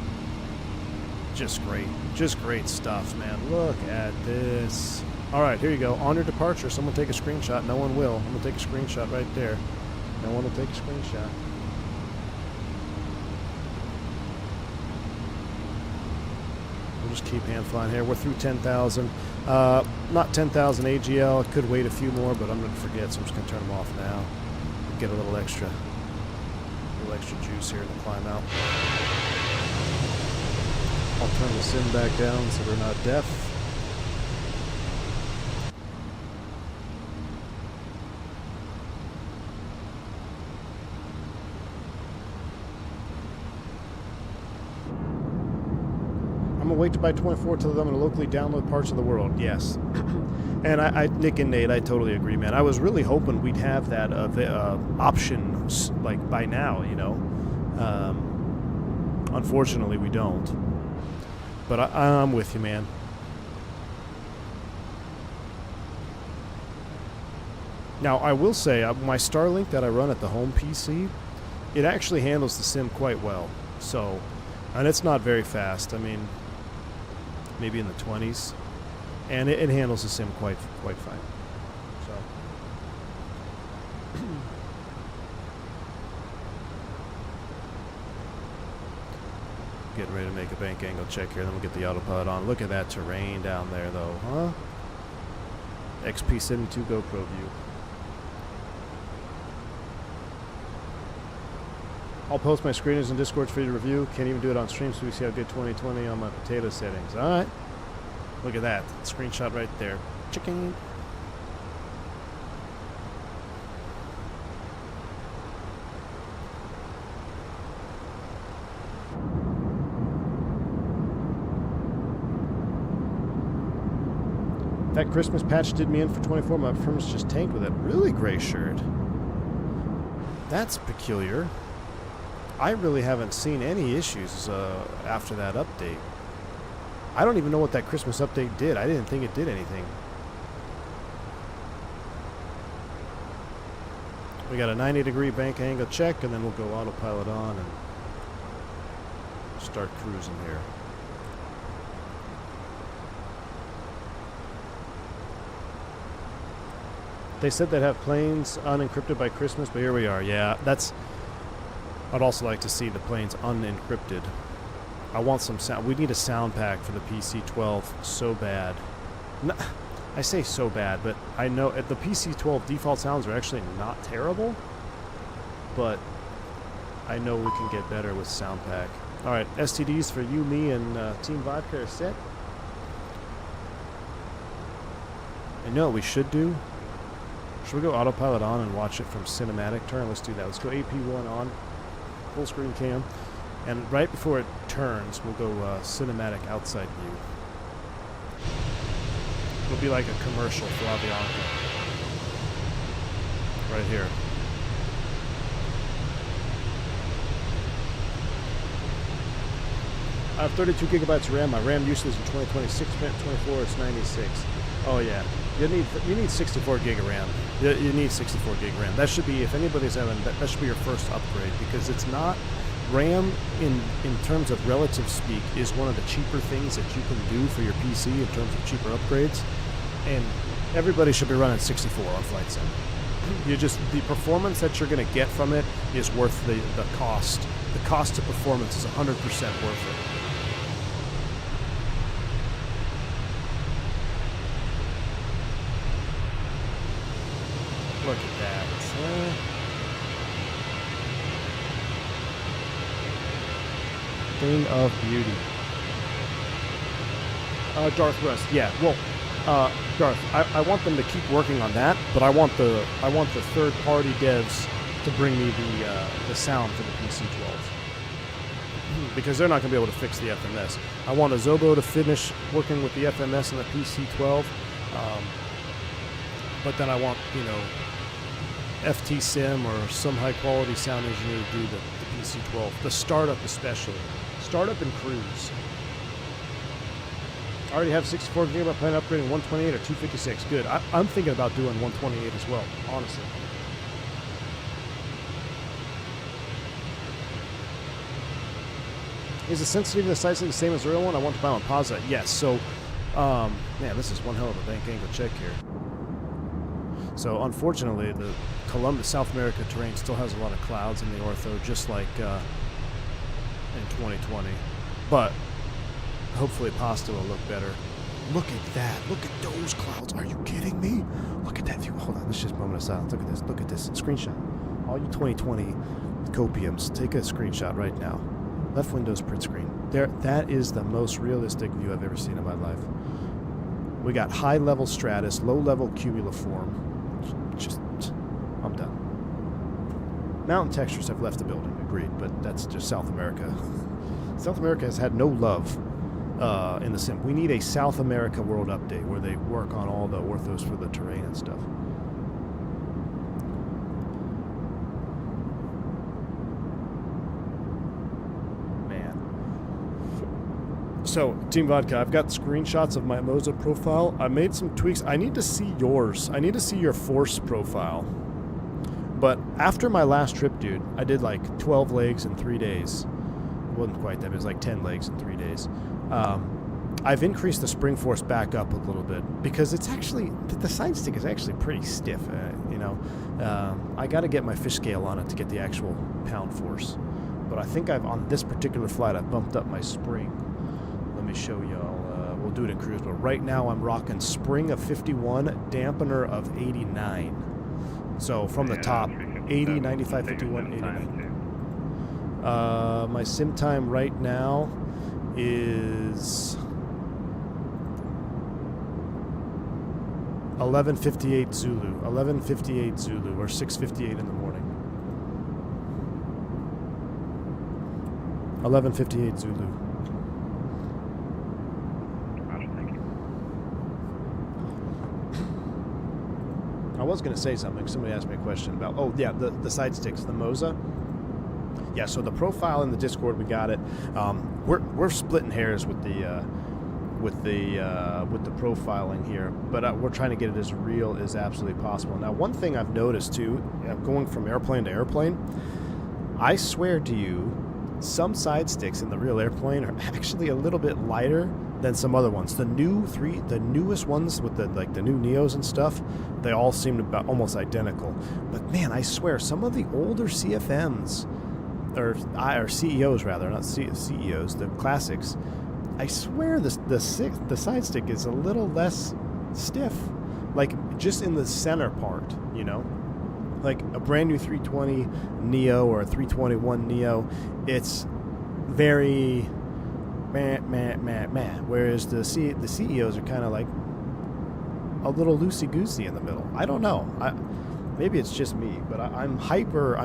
just great stuff, man. Look at this. All right, here you go. On your departure, someone take a screenshot. No one will. I'm gonna take a screenshot right there. No one will take a screenshot. We'll just keep hand flying here. We're through 10,000. Not 10,000 AGL. Could wait a few more, but I'm gonna forget, so I'm just gonna turn them off now. Get a little extra juice here to climb out. I'll turn the sim back down so we're not deaf. I'm gonna wait to buy 24 till I'm gonna locally download parts of the world. Yes. And I, Nick and Nate, I totally agree, man. I was really hoping we'd have that option like by now, you know. Unfortunately, we don't. But I'm with you, man. Now, I will say, my Starlink that I run at the home PC, it actually handles the sim quite well. So, and it's not very fast. I mean, maybe in the 20s. And it handles the sim quite fine. So. Getting ready to make a bank angle check here, then we'll get the autopilot on. Look at that terrain down there, though, huh? XP72 GoPro view. I'll post my screeners and Discords for you to review. Can't even do it on stream, so we see how good 2020 on my potato settings. All right. Look at that. Screenshot right there. Chicken. That Christmas patch did me in for 24. My performance just tanked with it. Really, gray shirt. That's peculiar. I really haven't seen any issues after that update. I don't even know what that Christmas update did. I didn't think it did anything. We got a 90-degree bank angle check, and then we'll go autopilot on and start cruising here. They said they'd have planes unencrypted by Christmas, but here we are. Yeah, that's... I'd also like to see the planes unencrypted. I want some sound. We need a sound pack for the PC-12 so bad. No, I say so bad, but I know the PC-12 default sounds are actually not terrible, but I know we can get better with sound pack. All right, STDs for you, me, and Team Vodka are set. I know what we should do. Should we go autopilot on and watch it from cinematic turn? Let's do that. Let's go AP1 on. Full screen cam, and right before it turns, we'll go cinematic outside view. It'll be like a commercial for Avianca. Right here. I have 32 gigabytes of RAM. My RAM usage in 2026, 24, it's 96. Oh yeah, you need 64 gig of RAM. You need 64 gig RAM. That should be, if anybody's having, that should be your first upgrade, because it's not, RAM in terms of relative speak is one of the cheaper things that you can do for your PC in terms of cheaper upgrades, and everybody should be running 64 on Flight Sim. The performance that you're going to get from it is worth the cost. The cost to performance is 100% worth it. Look at that. Thing of beauty. Darth Rust. Yeah. Well, Darth, I want them to keep working on that, but I want the third-party devs to bring me the sound for the PC-12, because they're not going to be able to fix the FMS. I want Azobo to finish working with the FMS and the PC-12, but then I want, FT Sim or some high-quality sound engineer to do the PC-12, the startup especially. Startup and cruise. I already have 64 gigabyte plan upgrading 128 or 256. Good. I'm thinking about doing 128 as well, honestly. Is the sensitivity of the sights the same as the real one? I want to buy on Pazza. Yes. So, man, this is one hell of a bank angle check here. So, unfortunately, the Colombia, South America terrain still has a lot of clouds in the ortho, just like in 2020. But hopefully Pasto will look better. Look at that. Look at those clouds. Are you kidding me? Look at that view. Hold on. Let's just a moment of silence. Look at this. Look at this. Screenshot. All you 2020 copiums, take a screenshot right now. Left Windows print screen. There. That is the most realistic view I've ever seen in my life. We got high-level stratus, low-level cumuliform. Just, I'm done. Mountain textures have left the building. Agreed. But that's just South America. South America has had no love in the sim. We need a South America world update where they work on all the orthos for the terrain and stuff. So, Team Vodka, I've got screenshots of my Moza profile. I made some tweaks. I need to see yours. I need to see your Force profile. But after my last trip, dude, I did like 12 legs in 3 days. It wasn't quite that. It was like 10 legs in 3 days. I've increased the spring force back up a little bit because it's actually, the side stick is actually pretty stiff, you know. I got to get my fish scale on it to get the actual pound force. But I think on this particular flight, I've bumped up my spring. Let me show y'all. We'll do it in cruise, but right now I'm rocking spring of 51, dampener of 89. So from the top, 80, 95, 51, 89. My sim time right now is 11:58 Zulu. 11:58 Zulu, or 6:58 in the morning. 11:58 Zulu. I was going to say something. Somebody asked me a question about, oh, yeah, the side sticks, the Moza. Yeah, so the profile in the Discord, we got it. We're splitting hairs with the profiling here, but we're trying to get it as real as absolutely possible. Now, one thing I've noticed, too, going from airplane to airplane, I swear to you, some side sticks in the real airplane are actually a little bit lighter than some other ones. The newest ones with the new Neos and stuff, they all seem to be almost identical. But man, I swear, some of the older CFMs, or CEOs rather, not CEOs, the classics, I swear the side stick is a little less stiff, like just in the center part, you know. Like a brand new 320 Neo or a 321 Neo, it's very meh. Whereas the CEOs are kind of like a little loosey-goosey in the middle. I don't know. Maybe it's just me, but I'm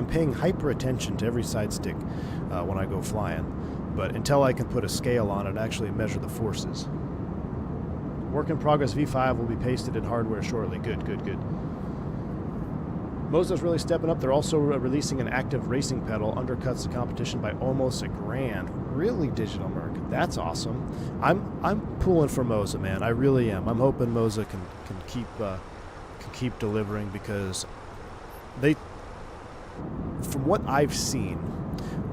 paying hyper attention to every side stick when I go flying. But until I can put a scale on it and actually measure the forces. Work in progress V5 will be pasted in hardware shortly. Good. Moza's really stepping up. They're also releasing an active racing pedal, undercuts the competition by almost $1,000. Really, Digital Merc. That's awesome. I'm pulling for Moza, man. I really am. I'm hoping Moza can keep delivering, because from what I've seen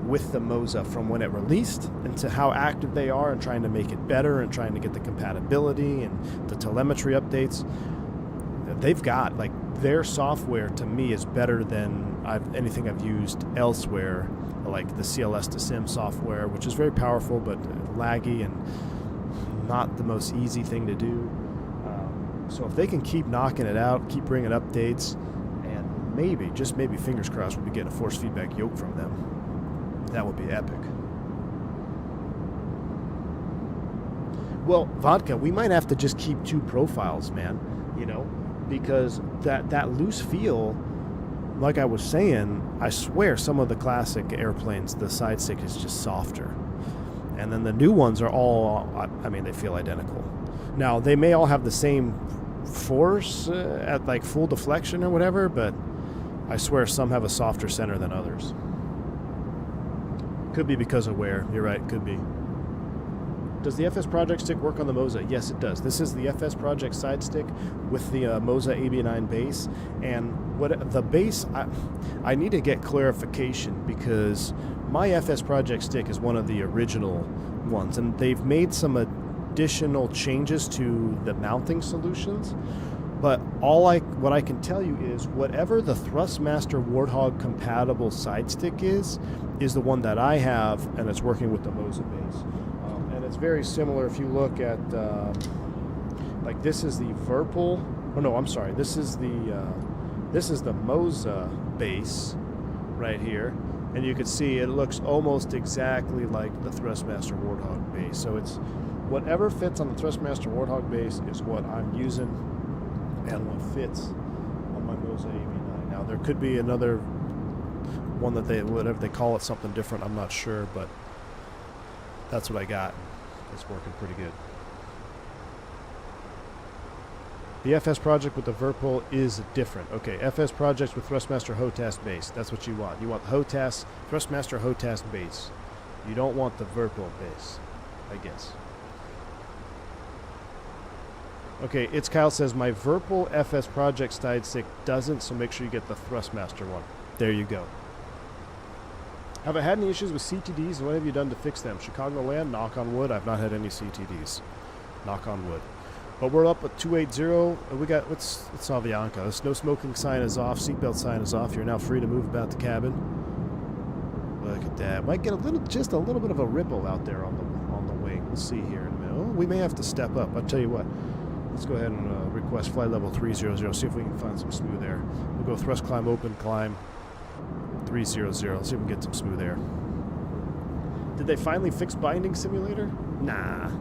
with the Moza, from when it released into how active they are and trying to make it better and trying to get the compatibility and the telemetry updates, they've got, like, their software to me is better than anything I've used elsewhere, like the CLS to Sim software, which is very powerful but laggy and not the most easy thing to do. So if they can keep knocking it out, keep bringing updates, and maybe, just maybe, fingers crossed, we'll be getting a force feedback yoke from them, that would be epic. Well, Vodka, we might have to just keep 2 profiles, man, you know, because that loose feel, like I was saying, I swear some of the classic airplanes, the side stick is just softer. And then the new ones are all, I mean, they feel identical. Now, they may all have the same force at like full deflection or whatever, but I swear some have a softer center than others. Could be because of wear. You're right, could be. Does the FSprojects stick work on the Moza? Yes, it does. This is the FSprojects side stick with the Moza AB9 base. And what the base, I need to get clarification, because my FSprojects stick is one of the original ones, and they've made some additional changes to the mounting solutions. But what I can tell you is whatever the Thrustmaster Warthog compatible side stick is the one that I have, and it's working with the Moza base. It's very similar if you look at, like, this is the Verpal. Oh no, I'm sorry. This is the Moza base right here, and you can see it looks almost exactly like the Thrustmaster Warthog base. So it's whatever fits on the Thrustmaster Warthog base is what I'm using, and what fits on my Moza AB9. Now there could be another one that whatever they call it, something different. I'm not sure, but that's what I got. It's working pretty good. The FS project with the Verpal is different. Okay, FS projects with Thrustmaster HOTAS base. That's what you want. You want the HOTAS, Thrustmaster HOTAS base. You don't want the Verpal base, I guess. Okay, It's Kyle says, my Verpal FS Projects died sick doesn't, so make sure you get the Thrustmaster one. There you go. Have I had any issues with CTDs? What have you done to fix them? Chicagoland, knock on wood. I've not had any CTDs. Knock on wood. But we're up at 280. We got, it's Avianca. The snow smoking sign is off. Seatbelt sign is off. You're now free to move about the cabin. Look at that. Might get just a little bit of a ripple out there on the wing. We'll see here in a minute. Oh, we may have to step up. I'll tell you what. Let's go ahead and request flight level 300. See if we can find some smooth air. We'll go thrust climb, open climb 300. Let's see if we can get some smooth air. Did they finally fix binding simulator? Nah.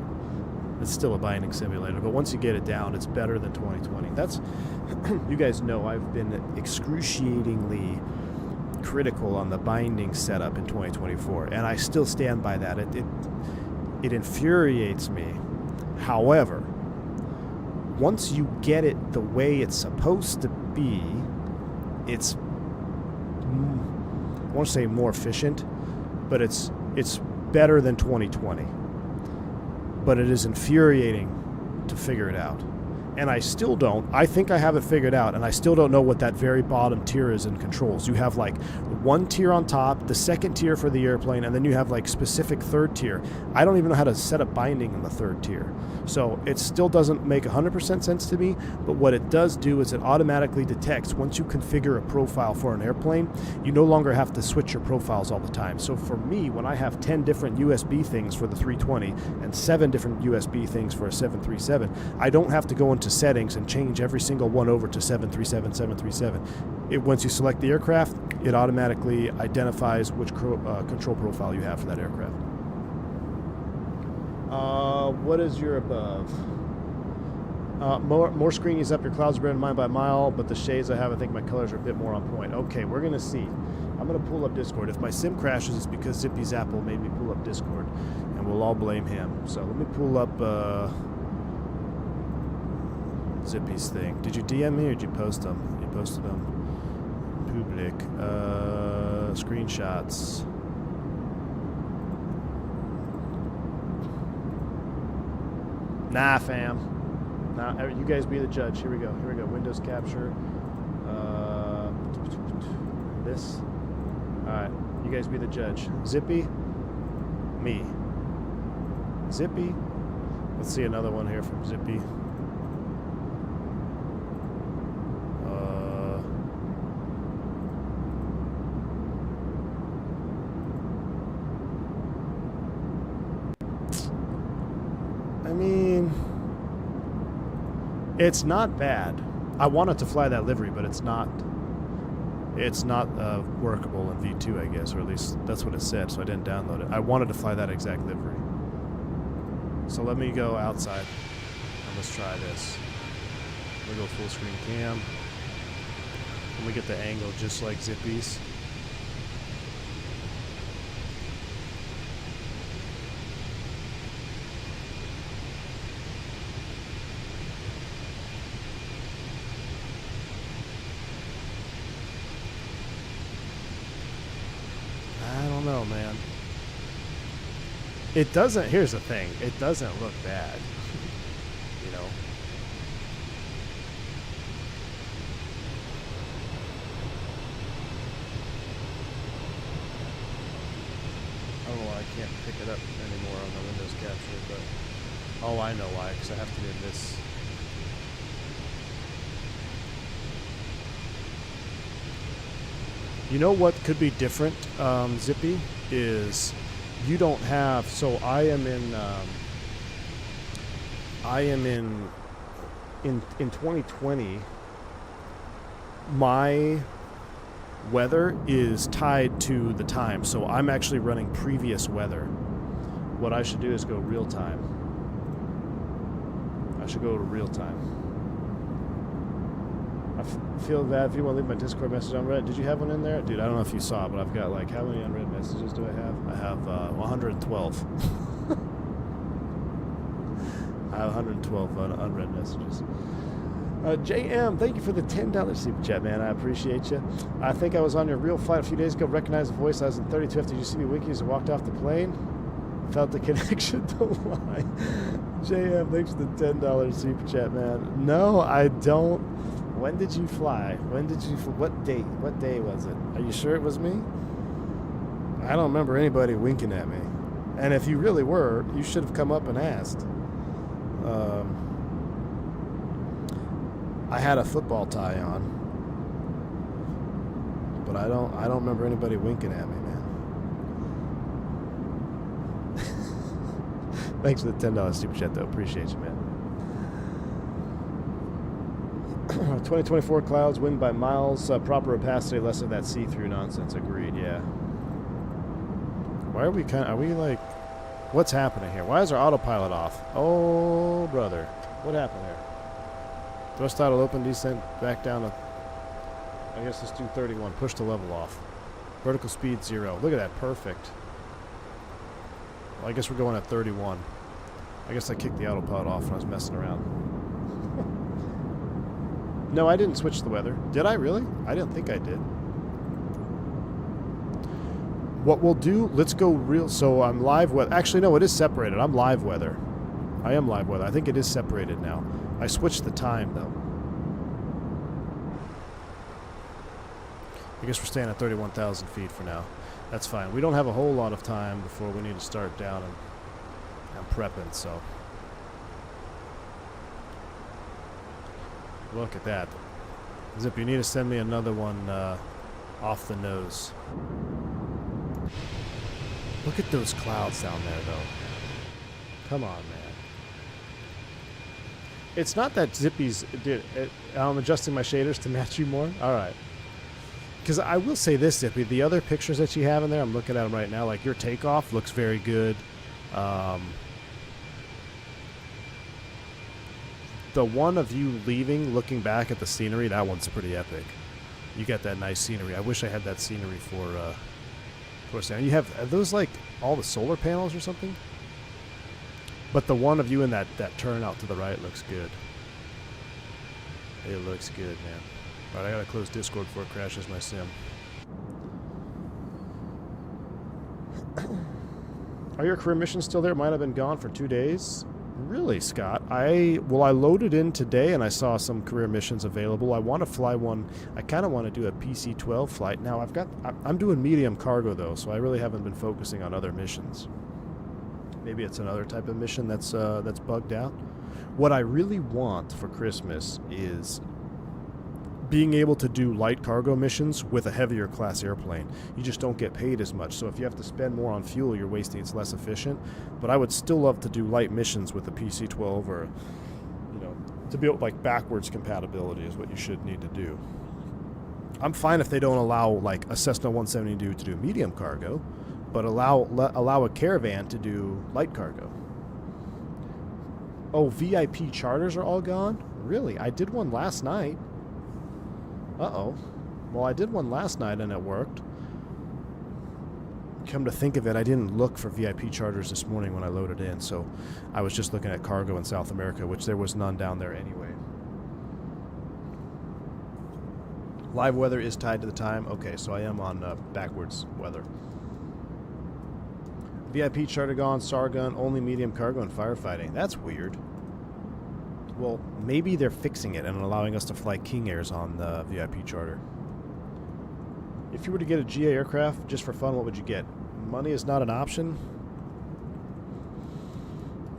It's still a binding simulator, but once you get it down, it's better than 2020. That's, you guys know I've been excruciatingly critical on the binding setup in 2024, and I still stand by that. It infuriates me. However, once you get it the way it's supposed to be, it's, I want to say more efficient, but it's better than 2020. But it is infuriating to figure it out. And I still don't. I think I have it figured out, and I still don't know what that very bottom tier is in controls. You have like one tier on top, the second tier for the airplane, and then you have like specific third tier. I don't even know how to set up binding in the third tier. So it still doesn't make 100% sense to me, but what it does do is it automatically detects once you configure a profile for an airplane, you no longer have to switch your profiles all the time. So for me, when I have 10 different USB things for the 320 and 7 different USB things for a 737, I don't have to go into settings and change every single one over to 737. Once you select the aircraft, it automatically identifies which control profile you have for that aircraft. What is your above? More screenies up. Your clouds are better than mine by a mile, but the shades I have, I think my colors are a bit more on point. Okay, we're gonna see. I'm gonna pull up Discord. If my sim crashes, it's because Zippy's Apple made me pull up Discord, and we'll all blame him. So let me pull up Zippy's thing. Did you DM me or did you post them? You posted them. Public. Screenshots. Nah, fam. Nah, you guys be the judge. Here we go. Windows capture. This. Alright. You guys be the judge. Zippy. Me. Zippy. Let's see another one here from Zippy. I mean, it's not bad. I wanted to fly that livery, but it's not workable in V2, I guess, or at least that's what it said, so I didn't download it. I wanted to fly that exact livery. So let me go outside and let's try this. We'll go full screen cam. Let me get the angle just like Zippy's. No, man. It doesn't, here's the thing, it doesn't look bad. You know. I don't know why I can't pick it up anymore on the Windows capture, but oh, I know why, because I have to do this. You know what could be different, Zippy, is you don't have, so I am in 2020, my weather is tied to the time, so I'm actually running previous weather. What I should do is go real time. I should go to real time. I feel bad if you want to leave my Discord message unread. Did you have one in there? Dude, I don't know if you saw, but I've got like, how many unread messages do I have? I have 112. I have 112 unread messages. JM, thank you for the $10 super chat, man. I appreciate you. I think I was on your real flight a few days ago. Recognized the voice. I was in 32F. Did you see me winking as I walked off the plane? without the connection to lie. JM, thanks for the $10 super chat, man. No, I don't. When did you fly? When did you? What date? What day was it? Are you sure it was me? I don't remember anybody winking at me. And if you really were, you should have come up and asked. I had a football tie on, but I don't remember anybody winking at me, man. Thanks for the $10 super chat, though. Appreciate you, man. 2024 clouds, wind by miles, proper opacity, less of that see-through nonsense. Agreed. Yeah. Why are we are we like, what's happening here? Why is our autopilot off? Oh, brother. What happened here? Thrust throttle open, descent back down to, I guess let's do 31. Push the level off. Vertical speed 0. Look at that. Perfect. Well, I guess we're going at 31. I guess I kicked the autopilot off when I was messing around. No, I didn't switch the weather. Did I really? I didn't think I did. What we'll do, let's go real. So I'm live weather. Actually, no, it is separated. I'm live weather. I am live weather. I think it is separated now. I switched the time, though. I guess we're staying at 31,000 feet for now. That's fine. We don't have a whole lot of time before we need to start down and prepping, so. Look at that. Zip, you need to send me another one off the nose. Look at those clouds down there, though. Come on, man. It's not that Zippy's... Dude, I'm adjusting my shaders to match you more. All right. Because I will say this, Zippy. The other pictures that you have in there, I'm looking at them right now. Like, your takeoff looks very good. The one of you leaving, looking back at the scenery, that one's pretty epic. You got that nice scenery. I wish I had that scenery for you have, are those like all the solar panels or something? But the one of you in that turnout to the right looks good. It looks good, man. All right, I gotta close Discord before it crashes my sim. Are your career missions still there? Might have been gone for 2 days. Really, Scott? I loaded in today and I saw some career missions available. I want to fly one. I kind of want to do a PC-12 flight. Now I'm doing medium cargo though, so I really haven't been focusing on other missions. Maybe it's another type of mission that's bugged out. What I really want for Christmas is being able to do light cargo missions with a heavier class airplane. You just don't get paid as much. So if you have to spend more on fuel, you're wasting. It's less efficient. But I would still love to do light missions with a PC-12 or, to build like backwards compatibility is what you should need to do. I'm fine if they don't allow like a Cessna 172 to do medium cargo, but allow a Caravan to do light cargo. Oh, VIP charters are all gone? Really? I did one last night. Uh-oh. Well, I did one last night and it worked. Come to think of it, I didn't look for VIP charters this morning when I loaded in, so I was just looking at cargo in South America, which there was none down there anyway. Live weather is tied to the time. Okay, so I am on backwards weather. VIP charter gone, Sargon, only medium cargo and firefighting. That's weird. Well, maybe they're fixing it and allowing us to fly King Airs on the VIP charter. If you were to get a GA aircraft just for fun, what would you get? Money is not an option.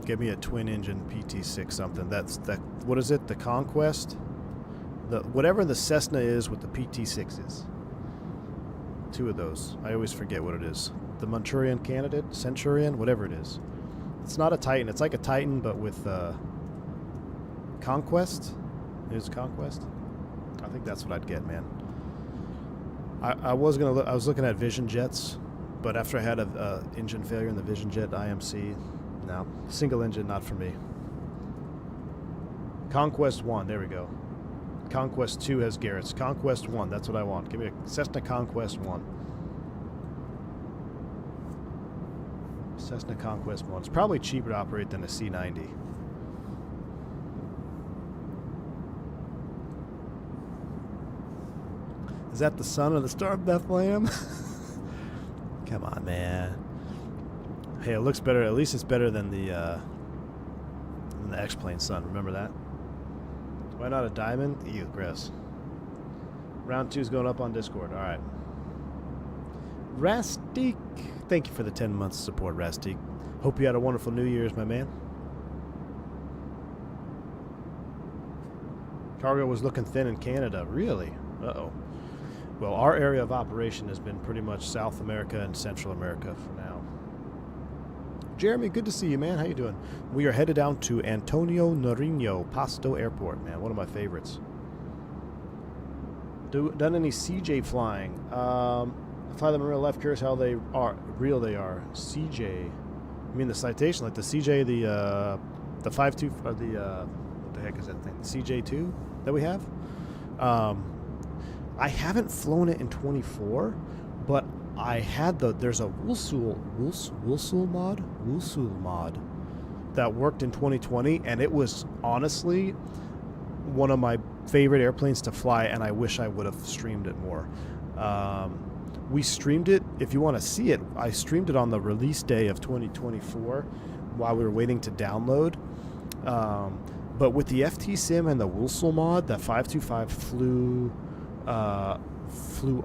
Give me a twin-engine PT6 something. What is it? The Conquest? Whatever the Cessna is with the PT6s. 2 of those. I always forget what it is. The Manchurian Candidate? Centurion? Whatever it is. It's not a Titan. It's like a Titan, but with... Conquest? It is Conquest? I think that's what I'd get, man. I was looking at Vision Jets, but after I had a engine failure in the Vision Jet IMC, no, single engine, not for me. Conquest 1, there we go. Conquest 2 has Garrett's. Conquest 1, that's what I want. Give me a Cessna Conquest 1. Cessna Conquest 1. It's probably cheaper to operate than a C-90. Is that the son of the Star of Bethlehem? Come on, man. Hey, it looks better. At least it's better than the X-Plane Sun. Remember that? Why not a diamond? Ew, gross. Round 2 is going up on Discord. All right. Rastik. Thank you for the 10 months support, Rastik. Hope you had a wonderful New Year's, my man. Cargo was looking thin in Canada. Really? Uh-oh. Well, our area of operation has been pretty much South America and Central America for now. Jeremy, good to see you, man. How you doing? We are headed down to Antonio Nariño, Pasto Airport, man. One of my favorites. Done any CJ flying? Fly them in real life. Curious how they are. Real they are. CJ. I mean the citation, like the CJ, the 5.2, or the what the heck is that thing? CJ2 that we have. I haven't flown it in 24, but I had there's a Wulsul mod that worked in 2020, and it was honestly one of my favorite airplanes to fly, and I wish I would have streamed it more. We streamed it. If you want to see it, I streamed it on the release day of 2024 while we were waiting to download. But with the FT Sim and the Wulsul mod, that 525 flew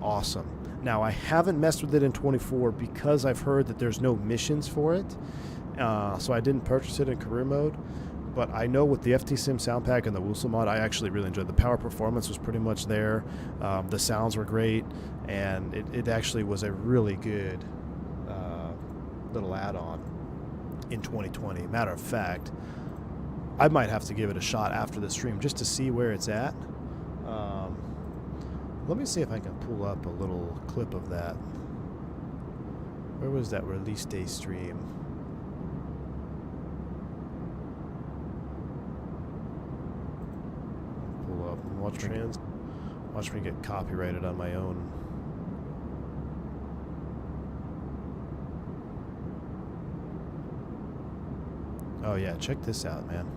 awesome. Now, I haven't messed with it in 24 because I've heard that there's no missions for it. So I didn't purchase it in career mode. But I know with the FT Sim sound pack and the Wulsul mod, I actually really enjoyed the power performance was pretty much there. The sounds were great, and it actually was a really good little add-on in 2020. Matter of fact, I might have to give it a shot after the stream just to see where it's at. Let me see if I can pull up a little clip of that. Where was that release day stream? Pull up and watch me get copyrighted on my own. Oh yeah, check this out, man.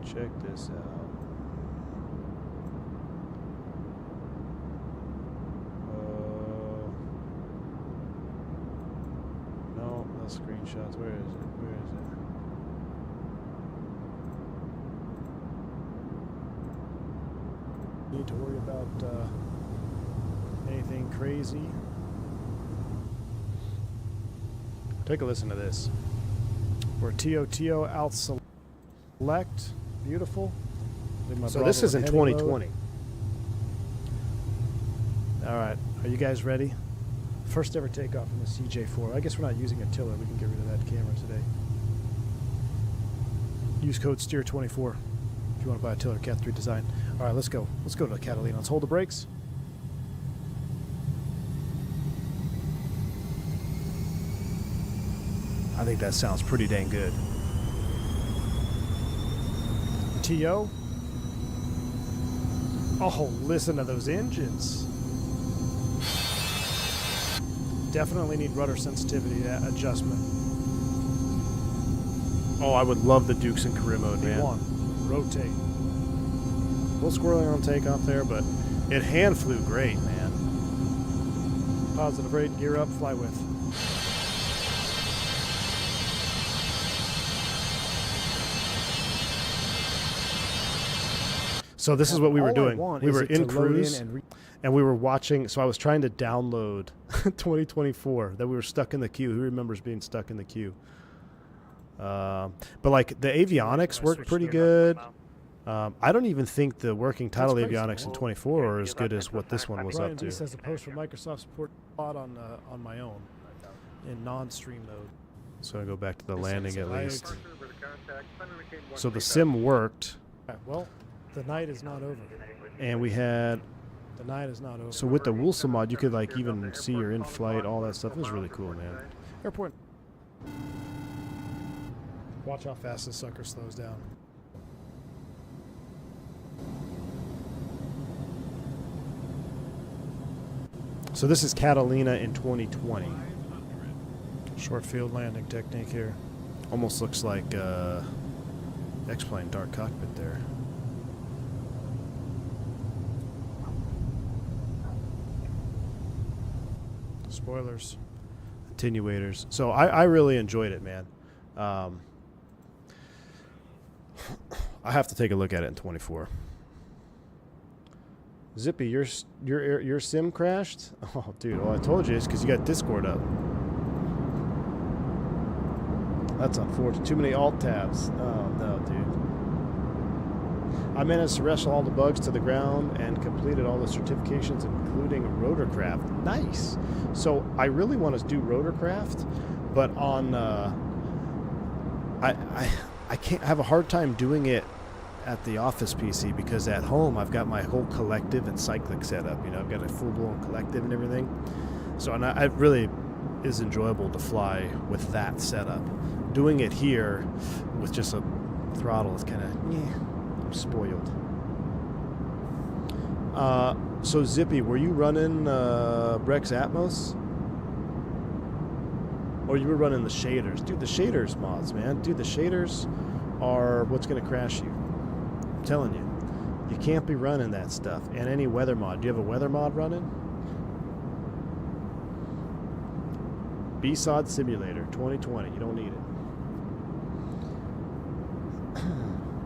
Check this out. No, the screenshots. Where is it? Where is it? Need to worry about anything crazy. Take a listen to this. We're TOTO out select. Beautiful. So this is in 2020. All right. Are you guys ready? First ever takeoff in the CJ4. I guess we're not using a tiller. We can get rid of that camera today. Use code STEER24 if you want to buy a tiller Cat 3 design. All right, let's go. Let's go to the Catalina. Let's hold the brakes. I think that sounds pretty dang good. TO. Oh, listen to those engines. Definitely need rudder sensitivity adjustment. Oh, I would love the Dukes in career mode, man. Rotate. A little squirrely on takeoff there, but it hand flew great, man. Positive rate, gear up, fly with. So this is what we were doing. We were in cruise, and we were watching. So I was trying to download 2024. That we were stuck in the queue. Who remembers being stuck in the queue? But like the avionics worked pretty good. I don't even think the working title avionics in 24 are as good as what this one was up to. This has a post for Microsoft support on my own in non-stream mode. So I go back to the landing at least. So the sim worked. Well. The night is not over. And we had... The night is not over. So with the Wulsul mod, you could like even see your in-flight, all that stuff. It was really cool, man. Airport. Watch how fast this sucker slows down. So this is Catalina in 2020. Short field landing technique here. Almost looks like X-Plane dark cockpit there. Spoilers. Attenuators. So I really enjoyed it, man. I have to take a look at it in 24. Zippy, your sim crashed? Oh, dude. Well, I told you it's because you got Discord up. That's unfortunate. Too many alt tabs. Oh, no, dude. I managed to wrestle all the bugs to the ground and completed all the certifications, including rotorcraft. Nice. So I really want to do rotorcraft, but on I can't have a hard time doing it at the office PC because at home I've got my whole collective and cyclic set up. You know, I've got a full-blown collective and everything. So it really is enjoyable to fly with that setup. Doing it here with just a throttle is kind of, I'm spoiled. So Zippy, were you running Brex Atmos? Or you were running the shaders? Dude, the shaders mods, man. Dude, the shaders are what's going to crash you. I'm telling you. You can't be running that stuff. And any weather mod. Do you have a weather mod running? BSOD Simulator 2020. You don't need it.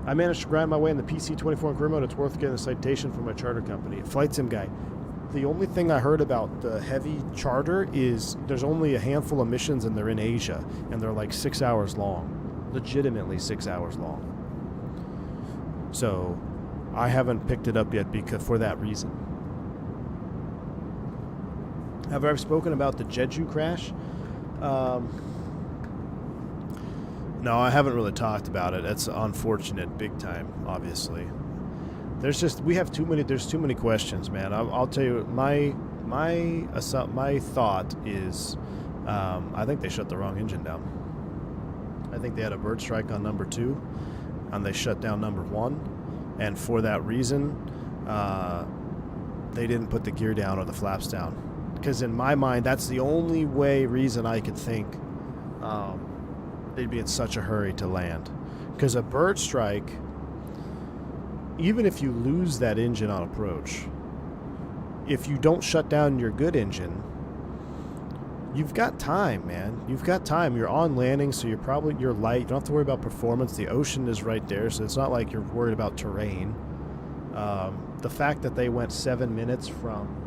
I managed to grind my way in the PC-24 in career mode. It's worth getting a citation from my charter company. Flight sim guy. The only thing I heard about the heavy charter is there's only a handful of missions and they're in Asia. And they're like 6 hours long. Legitimately 6 hours long. So I haven't picked it up yet because for that reason. Have I ever spoken about the Jeju crash? No, I haven't really talked about it. It's unfortunate, big time, obviously. There's too many questions, man. I'll tell you, my thought is, I think they shut the wrong engine down. I think they had a bird strike on number 2, and they shut down number 1, and for that reason, they didn't put the gear down or the flaps down. Because in my mind, that's the only reason I could think they'd be in such a hurry to land. Because a bird strike, even if you lose that engine on approach, if you don't shut down your good engine, you've got time, man. You've got time. You're on landing, so you're light. You don't have to worry about performance. The ocean is right there, so it's not like you're worried about terrain. The fact that they went 7 minutes from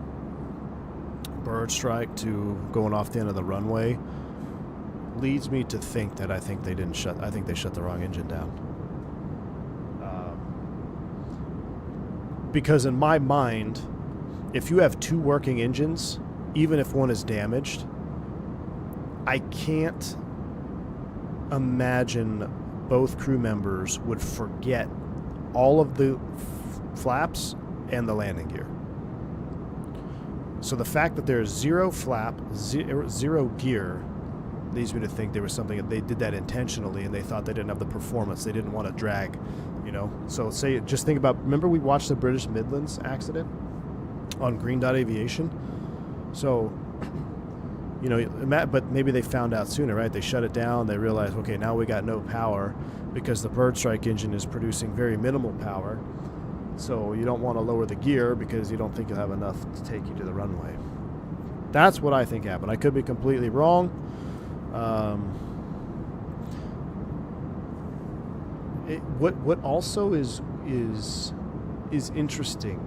bird strike to going off the end of the runway leads me to think that I think they shut the wrong engine down. Because in my mind, if you have 2 working engines, even if one is damaged, I can't imagine both crew members would forget all of the flaps and the landing gear. So the fact that there's 0 flap, 0 gear leads me to think there was something that they did that intentionally and they thought they didn't have the performance. They didn't want to drag, you know. So just think about, remember we watched the British Midlands accident on Green Dot Aviation? So, you know, but maybe they found out sooner, right? They shut it down. They realized, okay, now we got no power because the bird strike engine is producing very minimal power. So you don't want to lower the gear because you don't think you'll have enough to take you to the runway. That's what I think happened. I could be completely wrong. What also is interesting,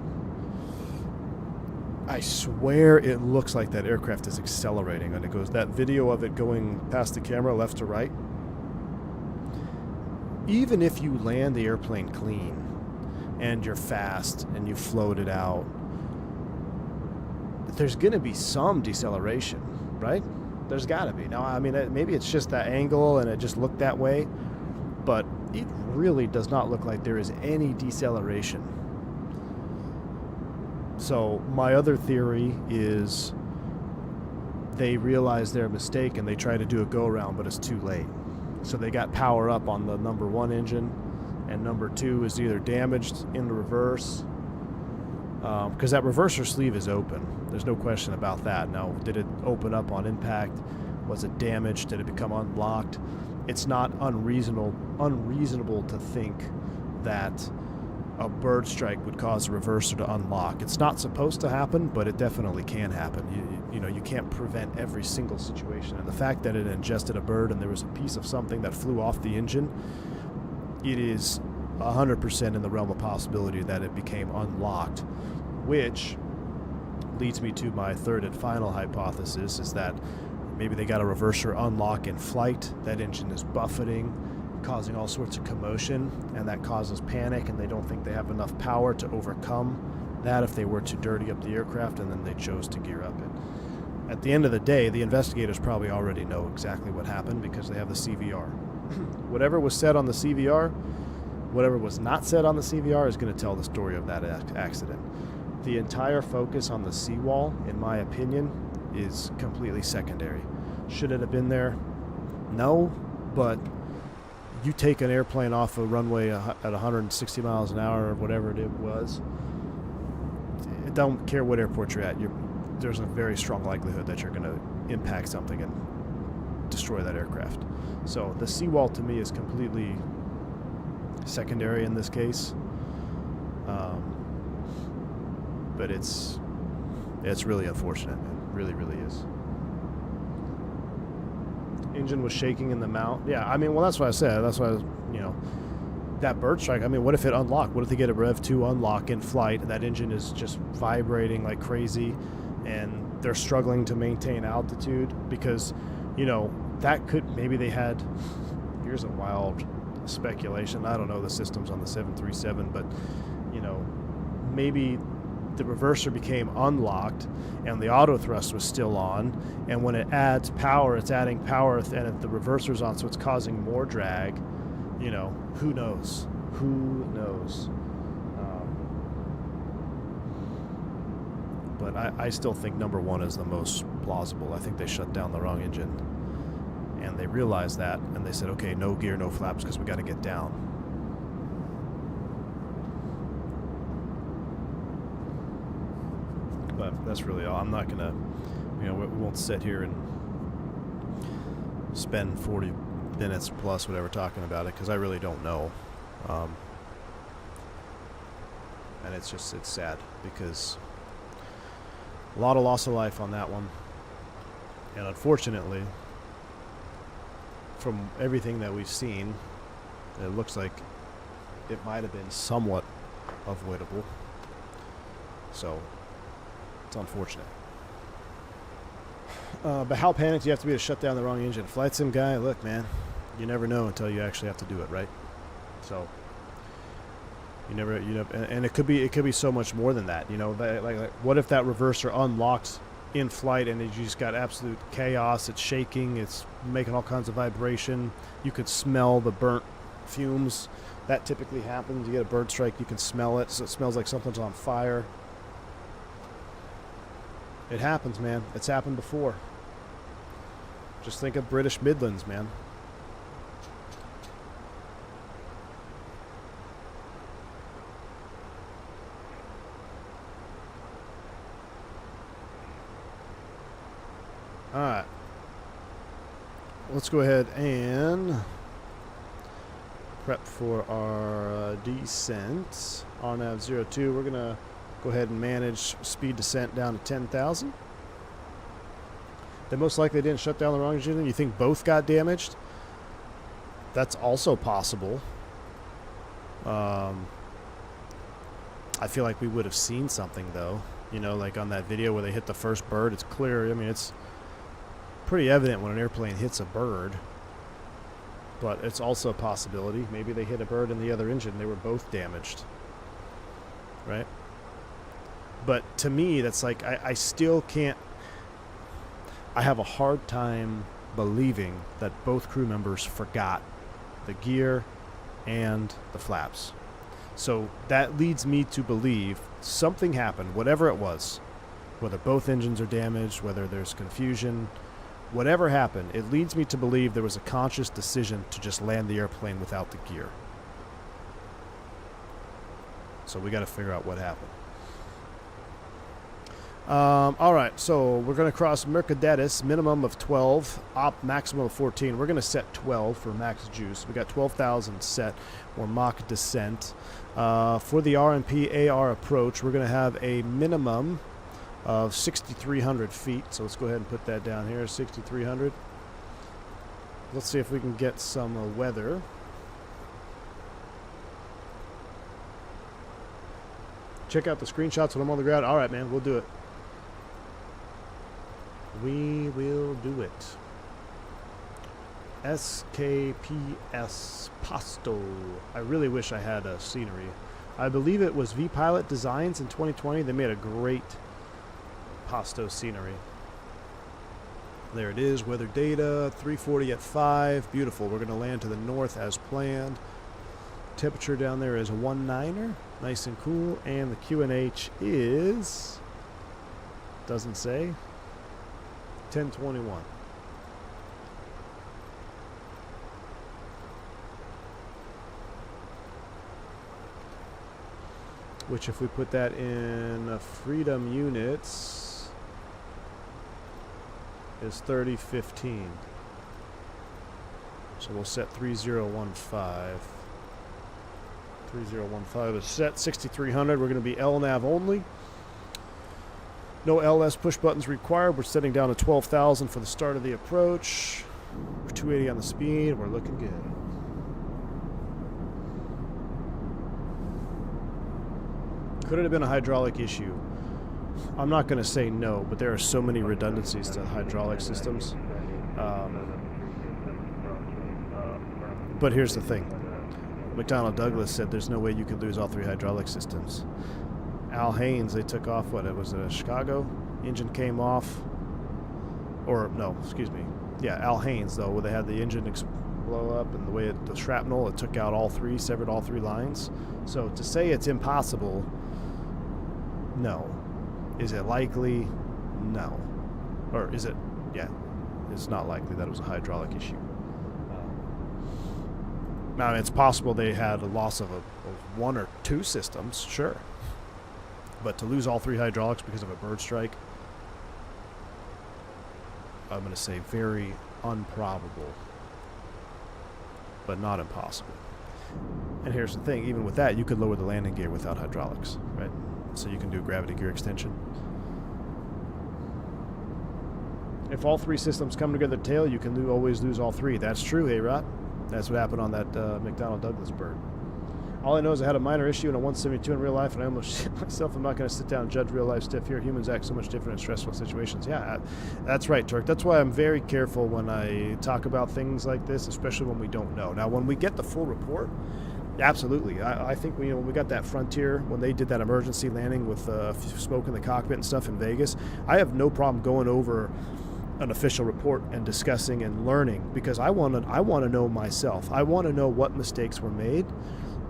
I swear it looks like that aircraft is accelerating, and it goes, that video of it going past the camera left to right, even if you land the airplane clean and you're fast and you float it out, there's going to be some deceleration, right? There's got to be. Now, I mean, maybe it's just that angle and it just looked that way, but it really does not look like there is any deceleration. So my other theory is they realize their mistake and they try to do a go-around, but it's too late. So they got power up on the number 1 engine, and number 2 is either damaged in the reverse, because that reverser sleeve is open. There's no question about that. Now, did it open up on impact? Was it damaged? Did it become unblocked? It's not unreasonable to think that a bird strike would cause a reverser to unlock. It's not supposed to happen, but it definitely can happen. You know, you can't prevent every single situation. And the fact that it ingested a bird and there was a piece of something that flew off the engine, it is 100% in the realm of possibility that it became unlocked, which leads me to my third and final hypothesis, is that maybe they got a reverser unlock in flight. That engine is buffeting, causing all sorts of commotion, and that causes panic, and they don't think they have enough power to overcome that if they were to dirty up the aircraft, and then they chose to gear up it. At the end of the day, the investigators probably already know exactly what happened because they have the CVR. Whatever was said on the CVR, whatever was not said on the CVR is going to tell the story of that accident. The entire focus on the seawall, in my opinion, is completely secondary. Should it have been there? No, but you take an airplane off a runway at 160 miles an hour or whatever it was, I don't care what airport you're at, there's a very strong likelihood that you're going to impact something and destroy that aircraft. So the seawall to me is completely secondary in this case. But it's really unfortunate, man. Really, really is. Engine was shaking in the mount. Yeah, I mean, well, that's what I said. That's why, you know, that bird strike. I mean, what if it unlocked? What if they get a Rev 2 unlock in flight and that engine is just vibrating like crazy and they're struggling to maintain altitude? Because, you know, that could, maybe they had, here's a wild speculation. I don't know the systems on the 737, but, you know, maybe the reverser became unlocked and the auto thrust was still on, and when it adds power, it's adding power, and the reverser's on, so it's causing more drag. You know, who knows? Who knows? But I still think number one is the most plausible. I think they shut down the wrong engine, and they realized that, and they said, okay, no gear, no flaps, because we got to get down. But that's really all. I'm not gonna, you know, we won't sit here and spend 40 minutes plus whatever talking about it, because I really don't know. And it's sad because a lot of loss of life on that one. And unfortunately, from everything that we've seen, it looks like it might have been somewhat avoidable. So it's unfortunate. But how panicked do you have to be to shut down the wrong engine? Flight sim guy, look, man, you never know until you actually have to do it, right? So you never, and it could be so much more than that. You know, like what if that reverser unlocked in flight and you just got absolute chaos? It's shaking, it's making all kinds of vibration. You could smell the burnt fumes. That typically happens. You get a bird strike, you can smell it, so it smells like something's on fire. It happens, man. It's happened before. Just think of British Midlands, man. Alright. Let's go ahead and prep for our descent on RNAV 02. We're going to go ahead and manage speed descent down to 10,000. They most likely didn't shut down the wrong engine. You think both got damaged? That's also possible. I feel like we would have seen something, though. You know, like on that video where they hit the first bird, it's clear. I mean, it's pretty evident when an airplane hits a bird. But it's also a possibility. Maybe they hit a bird in the other engine. They were both damaged. Right? But to me, that's like, I still can't, I have a hard time believing that both crew members forgot the gear and the flaps. So that leads me to believe something happened, whatever it was, whether both engines are damaged, whether there's confusion, whatever happened, it leads me to believe there was a conscious decision to just land the airplane without the gear. So we got to figure out what happened. All right, so we're going to cross Mercadetis, minimum of 12, maximum of 14. We're going to set 12 for max juice. We got 12,000 set or mock descent. For the RMP AR approach, we're going to have a minimum of 6,300 feet. So let's go ahead and put that down here, 6,300. Let's see if we can get some weather. Check out the screenshots when I'm on the ground. All right, man, we'll do it. We will do it. SKPS Pasto. I really wish I had a scenery. I believe it was V-Pilot Designs in 2020. They made a great Pasto scenery. There it is. Weather data, 340 at 5. Beautiful. We're going to land to the north as planned. Temperature down there is 19er. Nice and cool. And the QNH is... doesn't say. 1021. Which, if we put that in freedom units, is 3015. So we'll set 3015. 3015 is set. 6300. We're going to be LNAV only. No LS push buttons required. We're setting down to 12,000 for the start of the approach. We're 280 on the speed. We're looking good. Could it have been a hydraulic issue? I'm not going to say no, but there are so many redundancies to hydraulic systems. But here's the thing. McDonnell Douglas said there's no way you could lose all 3 hydraulic systems. Al Haynes, they took off, what, it was Chicago? Engine came off. Or, no, excuse me. Yeah, Al Haynes, though, where they had the engine blow up and the way the shrapnel, it took out all 3, severed all 3 lines. So to say it's impossible, no. Is it likely? No. Or is it? Yeah, it's not likely that it was a hydraulic issue. Now, it's possible they had a loss of 1 or 2 systems, sure. But to lose all 3 hydraulics because of a bird strike, I'm going to say very improbable, but not impossible. And here's the thing, even with that, you could lower the landing gear without hydraulics, right? So you can do gravity gear extension. If all 3 systems come together to tail, you can always lose all 3. That's true, A-Rod. That's what happened on that McDonnell Douglas bird. All I know is I had a minor issue in a 172 in real life, and I almost shit myself. I'm not going to sit down and judge real life stuff here. Humans act so much different in stressful situations. Yeah, that's right, Turk. That's why I'm very careful when I talk about things like this, especially when we don't know. Now, when we get the full report, absolutely. I think when we got that Frontier, when they did that emergency landing with smoke in the cockpit and stuff in Vegas, I have no problem going over an official report and discussing and learning, because I want to know myself. I want to know what mistakes were made.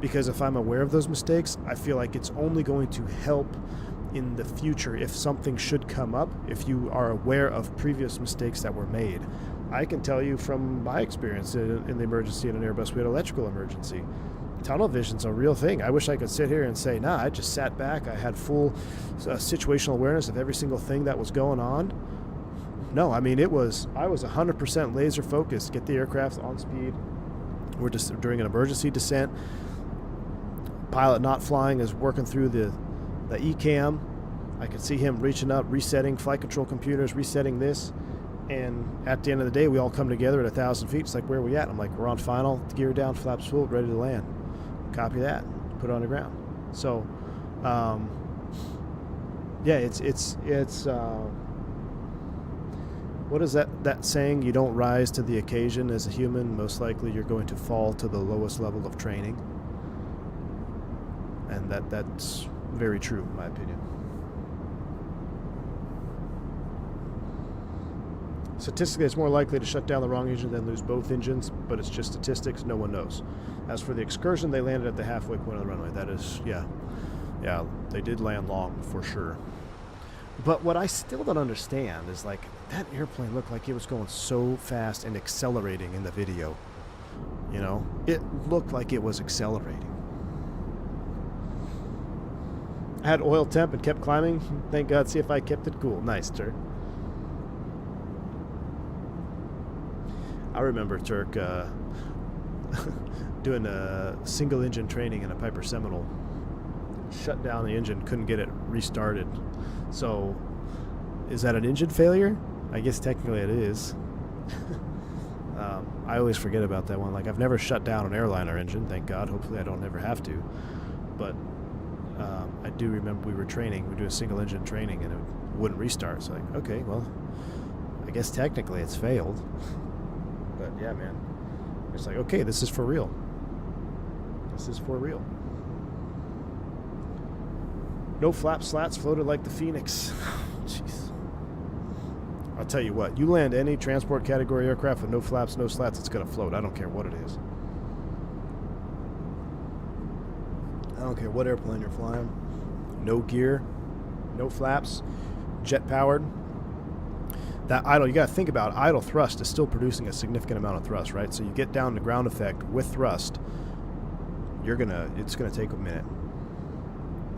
Because if I'm aware of those mistakes, I feel like it's only going to help in the future if something should come up, if you are aware of previous mistakes that were made. I can tell you from my experience in the emergency in an Airbus, we had electrical emergency. Tunnel vision's a real thing. I wish I could sit here and say, nah, I just sat back. I had full situational awareness of every single thing that was going on. No, I mean, I was 100% laser focused, get the aircraft on speed. We're just during an emergency descent. Pilot not flying is working through the ECAM. I could see him reaching up, resetting flight control computers, resetting this. And at the end of the day, we all come together at 1,000 feet. It's like, where are we at? I'm like, we're on final, gear down, flaps full, ready to land. Copy that, put it on the ground. So, yeah, it's what is that saying? You don't rise to the occasion as a human. Most likely you're going to fall to the lowest level of training. And that's very true, in my opinion. Statistically, it's more likely to shut down the wrong engine than lose both engines, but it's just statistics. No one knows. As for the excursion, they landed at the halfway point of the runway. That is, yeah, they did land long, for sure. But what I still don't understand is, like, that airplane looked like it was going so fast and accelerating in the video. You know? It looked like it was accelerating. Had oil temp and kept climbing. Thank God CFI kept it cool. Nice, Turk. I remember Turk doing a single engine training in a Piper Seminole. Shut down the engine, couldn't get it restarted. So, is that an engine failure? I guess technically it is. I always forget about that one. Like, I've never shut down an airliner engine, thank God. Hopefully I don't ever have to. But I do remember we were training. We do a single engine training and it wouldn't restart. So, like, okay, well, I guess technically it's failed. But yeah, man. It's like, okay, this is for real. This is for real. No flap slats, floated like the Fenix. Jeez. I'll tell you what, you land any transport category aircraft with no flaps, no slats, it's going to float. I don't care what it is. I don't care what airplane you're flying. No gear, no flaps, jet powered. That idle, you got to think about idle thrust is still producing a significant amount of thrust, right? So you get down to ground effect with thrust, it's going to take a minute.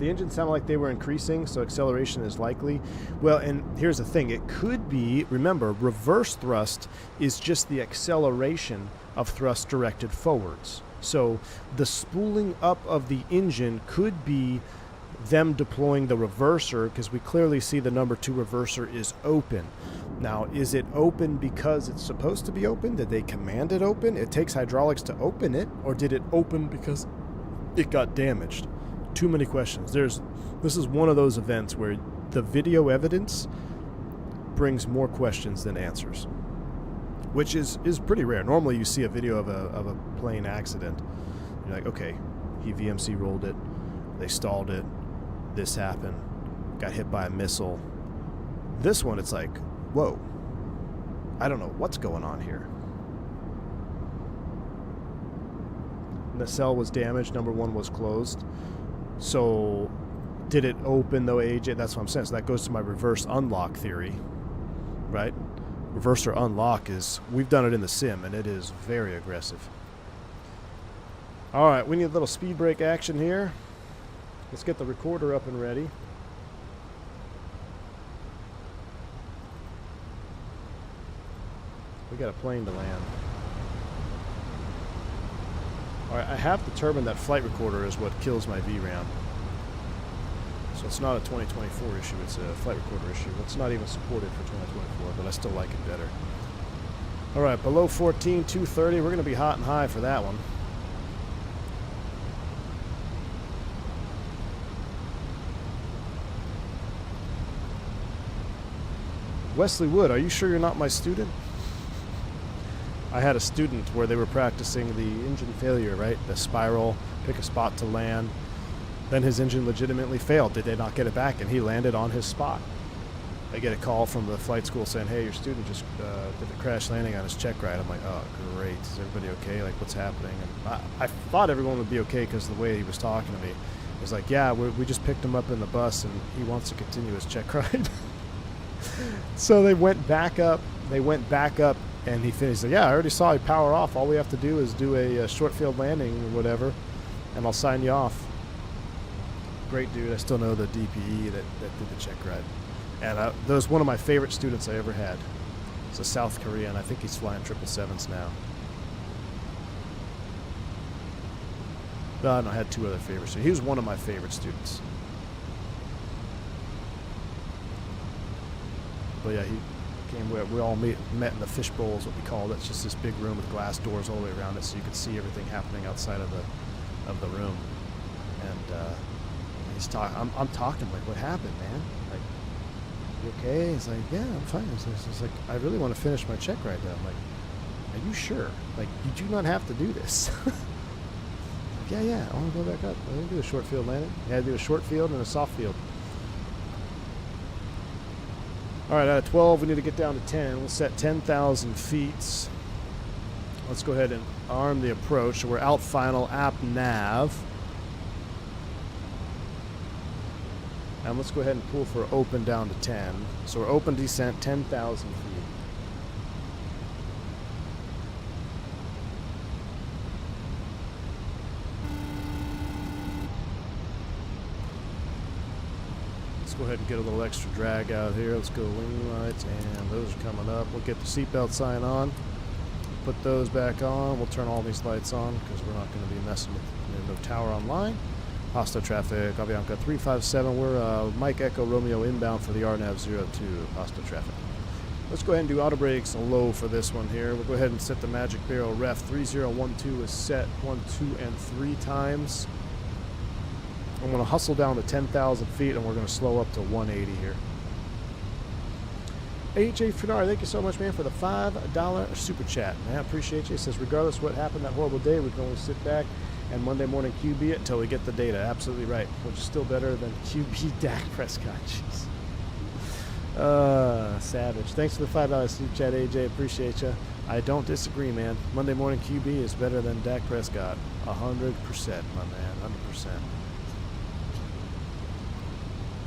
The engines sound like they were increasing, so acceleration is likely. Well, and here's the thing. It could be, remember, reverse thrust is just the acceleration of thrust directed forwards. So the spooling up of the engine could be them deploying the reverser, because we clearly see the number 2 reverser is open. Now, is it open because it's supposed to be open? Did they command it open? It takes hydraulics to open it, or did it open because it got damaged? Too many questions. This is one of those events where the video evidence brings more questions than answers, which is pretty rare. Normally you see a video of a plane accident. You're like, okay, he VMC rolled it, they stalled it, this happened, got hit by a missile. This one, it's like, whoa, I don't know what's going on here. Nacelle was damaged, number 1 was closed. So, did it open though, AJ? That's what I'm saying. So that goes to my reverse unlock theory, right? Reverse or unlock is, we've done it in the sim, and it is very aggressive. All right, we need a little speed brake action here. Let's get the recorder up and ready. We got a plane to land. All right, I have determined that flight recorder is what kills my VRAM. So it's not a 2024 issue, it's a flight recorder issue. It's not even supported for 2024, but I still like it better. All right, below 14, 230. We're going to be hot and high for that one. Wesley Wood, are you sure you're not my student? I had a student where they were practicing the engine failure, right? The spiral, pick a spot to land. Then his engine legitimately failed. Did they not get it back? And he landed on his spot. I get a call from the flight school saying, hey, your student just did a crash landing on his check ride. I'm like, oh, great. Is everybody okay? Like, what's happening? And I thought everyone would be okay because of the way he was talking to me. He was like, yeah, we just picked him up in the bus, and he wants to continue his check ride. So they went back up. And he finished. Like, yeah, I already saw you power off. All we have to do is do a short field landing or whatever, and I'll sign you off. Great dude. I still know the DPE that did the check ride. And that was one of my favorite students I ever had. He's a South Korean. I think he's flying 777s now. No, I had 2 other favorite students. He was one of my favorite students. But yeah, he came. We all met in the fishbowl, is what we call it. It's just this big room with glass doors all the way around it, so you could see everything happening outside of the room. And he's talking. I'm talking like, what happened, man? Like, you okay? He's like, yeah, I'm fine. It's like, I really want to finish my check right now. I'm like, are you sure? Like, you do not have to do this. Like, yeah, I want to go back up. I want to do a short field landing. Yeah, I do a short field and a soft field. All right, out of 12, we need to get down to 10. We'll set 10,000 feet. Let's go ahead and arm the approach. So we're out final app nav. And let's go ahead and pull for open down to 10. So we're open descent, 10,000 feet. go ahead and get a little extra drag out here. Let's go wing lights, and those are coming up. We'll get the seatbelt sign on. Put those back on. We'll turn all these lights on because we're not going to be messing with no tower online. Pasto traffic, Avianca 357. We're Mike Echo Romeo inbound for the RNAV 02 Pasto traffic. Let's go ahead and do auto brakes low for this one here. We'll go ahead and set the magic barrel. Ref 3012 is set 1, 2, and 3 times. I'm going to hustle down to 10,000 feet, and we're going to slow up to 180 here. AJ Finard, thank you so much, man, for the $5 super chat. Man, I appreciate you. It says, regardless of what happened that horrible day, we can only sit back and Monday morning QB it until we get the data. Absolutely right, which is still better than QB Dak Prescott. Jeez. Savage. Thanks for the $5 super chat, AJ. Appreciate you. I don't disagree, man. Monday morning QB is better than Dak Prescott. 100%, my man. 100%.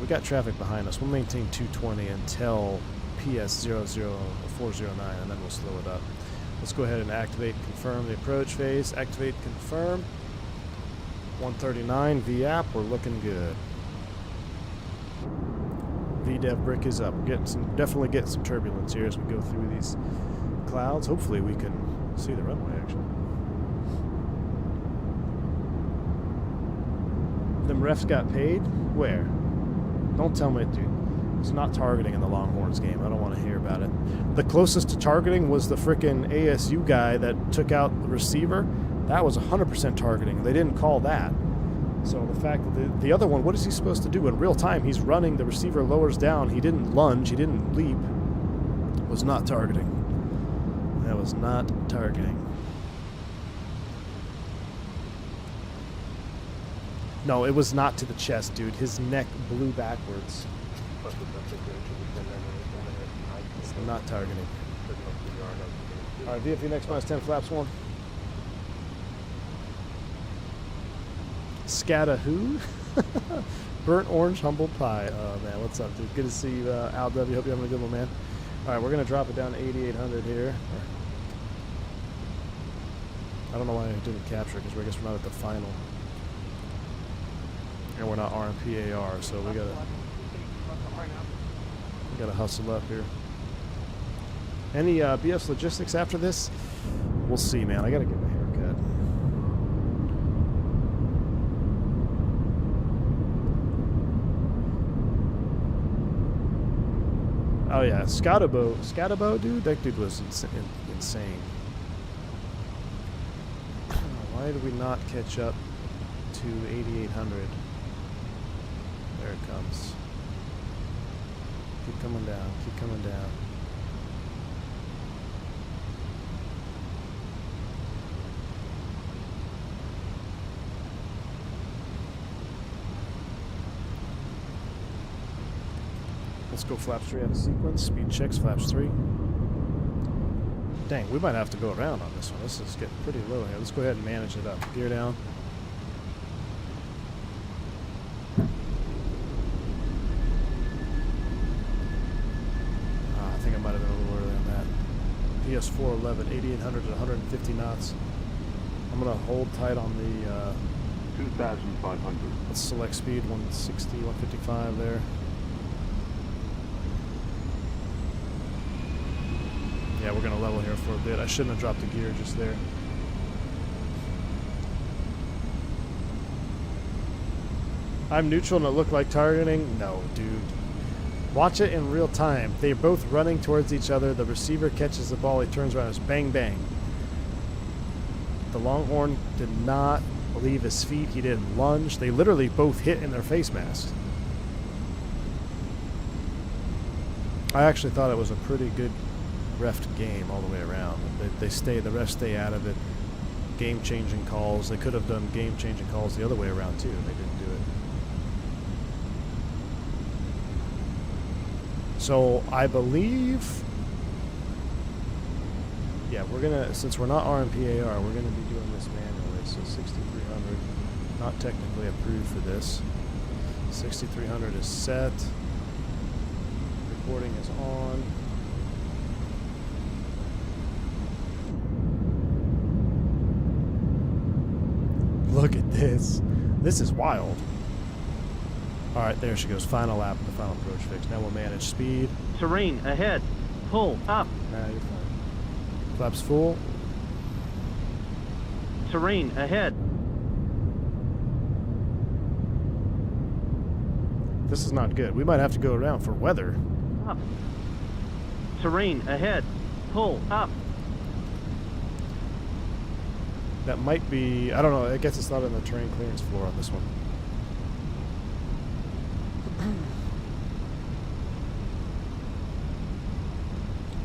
We got traffic behind us. We'll maintain 220 until PS00409, and then we'll slow it up. Let's go ahead and activate and confirm the approach phase. Activate, confirm. 139 VAP. We're looking good. VDEV brick is up. We're definitely getting some turbulence here as we go through these clouds. Hopefully we can see the runway, actually. Them refs got paid? Where? Don't tell me, dude. It's not targeting in the Longhorns game. I don't want to hear about it. The closest to targeting was the frickin' ASU guy that took out the receiver. That was 100% targeting. They didn't call that. So the fact that the other one, what is he supposed to do? In real time, he's running, the receiver lowers down. He didn't lunge. He didn't leap. It was not targeting. That was not targeting. No, it was not to the chest, dude. His neck blew backwards. It's not targeting. All right, VFE next minus 10 flaps 1. Scata who? Burnt orange humble pie. Oh man, what's up, dude? Good to see you, Al W. Hope you're having a good one, man. All right, we're gonna drop it down to 8,800 here. I don't know why I didn't capture it because I guess we're not at the final, and we're not RMPAR, so we gotta hustle up here. Any BS logistics after this? We'll see, man. I gotta get my haircut. Oh yeah, Scatabo, dude. That dude was insane. Why did we not catch up to 8,800? There it comes. Keep coming down. Keep coming down. Let's go flaps 3 out of sequence. Speed checks, flaps 3. Dang, we might have to go around on this one. This is getting pretty low here. Let's go ahead and manage it up. Gear down. I think I might have been a little earlier than that. PS411, 8,800 to 150 knots. I'm going to hold tight on the 2,500. Let's select speed, 160, 155 there. Yeah, we're going to level here for a bit. I shouldn't have dropped the gear just there. I'm neutral and it looked like targeting? No, dude. Watch it in real time. They're both running towards each other. The receiver catches the ball. He turns around. It's bang, bang. The Longhorn did not leave his feet. He didn't lunge. They literally both hit in their face masks. I actually thought it was a pretty good refed game all the way around. The refs stay out of it. Game-changing calls. They could have done game-changing calls the other way around too. They didn't do it. So I believe, yeah, we're gonna, since we're not RMPAR, we're gonna be doing this manually. So 6,300, not technically approved for this. 6,300 is set. Recording is on. Look at this. This is wild. Alright, there she goes. Final lap, the final approach fix. Now we'll manage speed. Terrain ahead. Pull up. Nah, you're fine. Flaps full. Terrain ahead. This is not good. We might have to go around for weather. Up. Terrain ahead. Pull up. That might be... I don't know. I guess it's not on the terrain clearance floor on this one.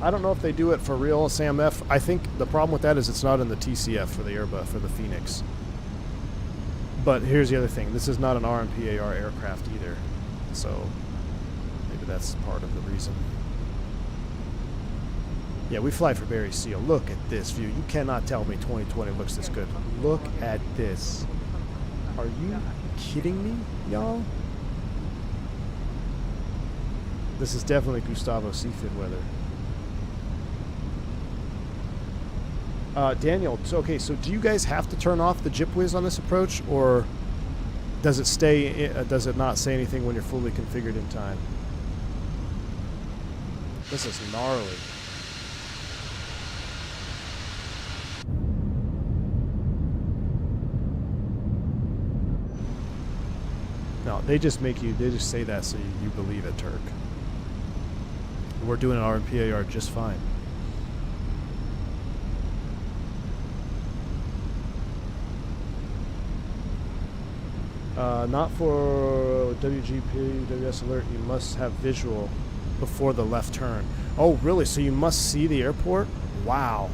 I don't know if they do it for real, Sam F. I think the problem with that is it's not in the TCF for the Airbus, for the Fenix. But here's the other thing. This is not an RMPAR aircraft either. So maybe that's part of the reason. Yeah, we fly for Barry Seal. Look at this view. You cannot tell me 2020 looks this good. Look at this. Are you kidding me, y'all? This is definitely Gustavo Seafid weather. Daniel, okay, so do you guys have to turn off the Jip Whiz on this approach, or does it stay? Does it not say anything when you're fully configured in time? This is gnarly. No, they just make you. They just say that so you believe it, Turk. We're doing an RMPAR just fine. Not for WGP, WS Alert, you must have visual before the left turn. Oh, really? So you must see the airport? Wow.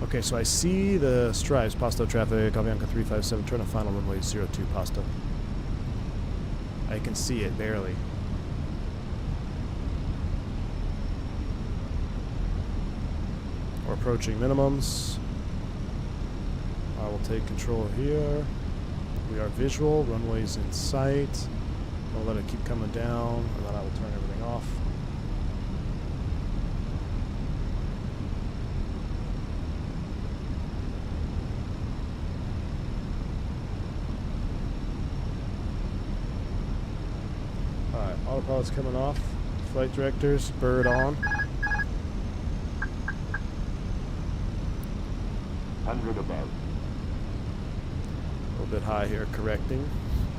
Okay, so I see the stripes. Pasto traffic, Avianca 357, turn to final runway 02, Pasto. I can see it barely. We're approaching minimums. I will take control here. We are visual, runway's in sight. I'll let it keep coming down, and then I will turn everything off. Alright, autopilot's coming off. Flight directors, bird on. 100 above. A little bit high here, correcting.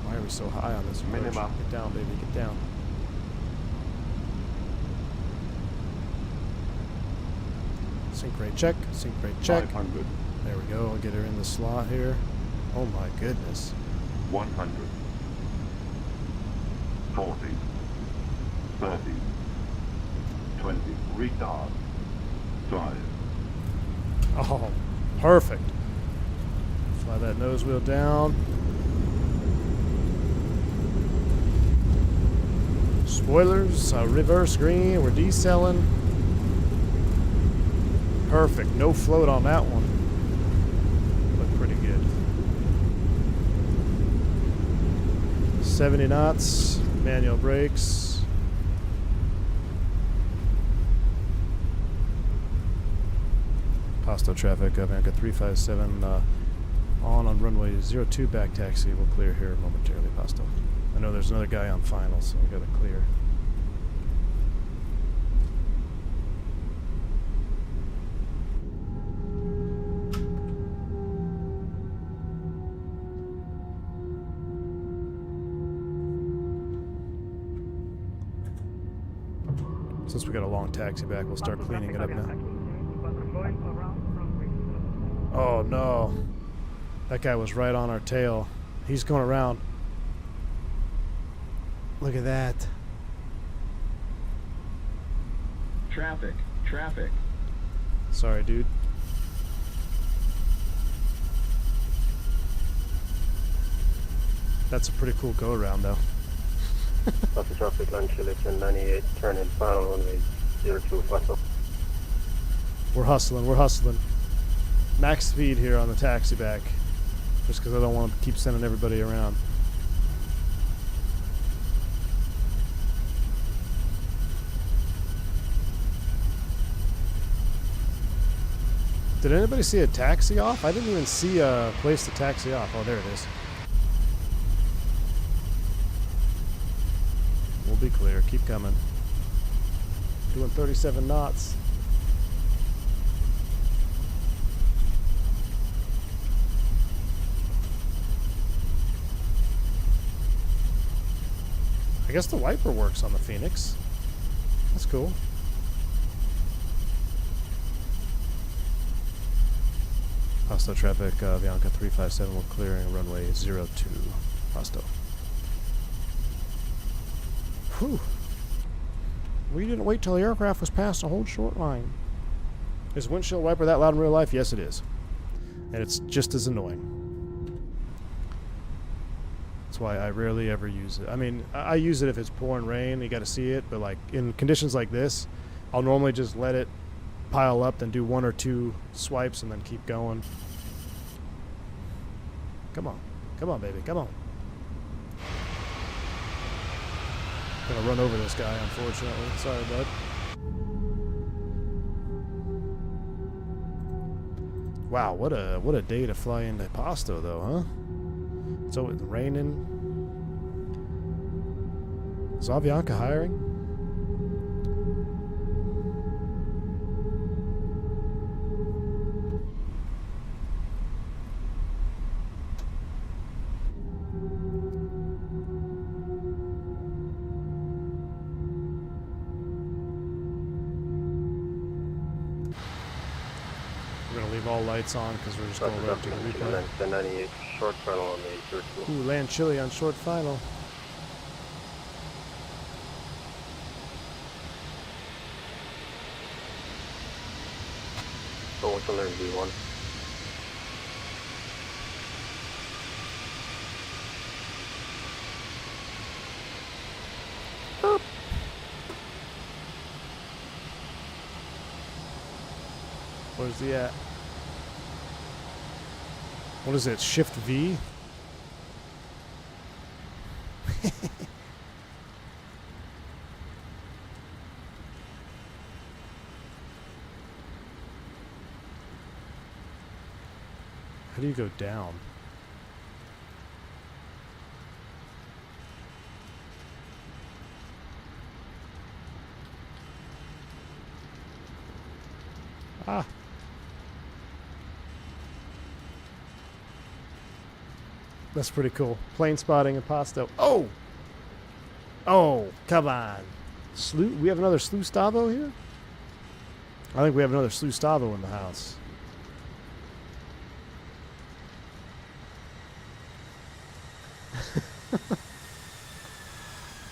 Why are we so high on this approach? Minimum. Get down, baby, get down. Sync rate check, sync rate check. 500. There we go, I'll get her in the slot here. Oh my goodness. 100. 40. 30. 20. Retard. 5. Oh, perfect. Fly that nose wheel down. Spoilers, reverse green, we're decelling. Perfect, no float on that one. Looked pretty good. 70 knots, manual brakes. Pasto traffic, Avianca 357, on runway 02 back taxi. We'll clear here momentarily, Pasto. I know there's another guy on final, so we gotta clear. Since we got a long taxi back, we'll start cleaning it up now. Oh no. That guy was right on our tail. He's going around. Look at that. Traffic. Traffic. Sorry, dude. That's a pretty cool go around, though. Pasto traffic, line Chile 1098, turn in final runway 02, Pasto. We're hustling, we're hustling. Max speed here on the taxi back. Just because I don't want to keep sending everybody around. Did anybody see a taxi off? I didn't even see a place to taxi off. Oh, there it is. We'll be clear. Keep coming. Doing 37 knots. I guess the wiper works on the Fenix. That's cool. Pasto traffic, Bianca 357, we're clearing runway 02. Pasto. Whew. We didn't wait till the aircraft was past a whole short line. Is windshield wiper that loud in real life? Yes, it is. And it's just as annoying. That's why I rarely ever use it. I mean, I use it if it's pouring rain, you gotta see it, but like in conditions like this, I'll normally just let it pile up, then do 1 or 2 swipes and then keep going. Come on. Come on, baby. Come on. Gonna run over this guy, unfortunately. Sorry, bud. Wow, what a day to fly into Pasto, though, huh? So it's raining. Is Avianca hiring? We're gonna leave all lights on because we're just going right to the replay. The 98 short final on the 02. Ooh, land chilly on short final. So what's on there, V1? Where's he at? What is it? Shift V? How do you go down? Ah. That's pretty cool. Plane spotting in Pasto. Oh! Oh, come on. We have another Slustavo here? I think we have another Slustavo in the house.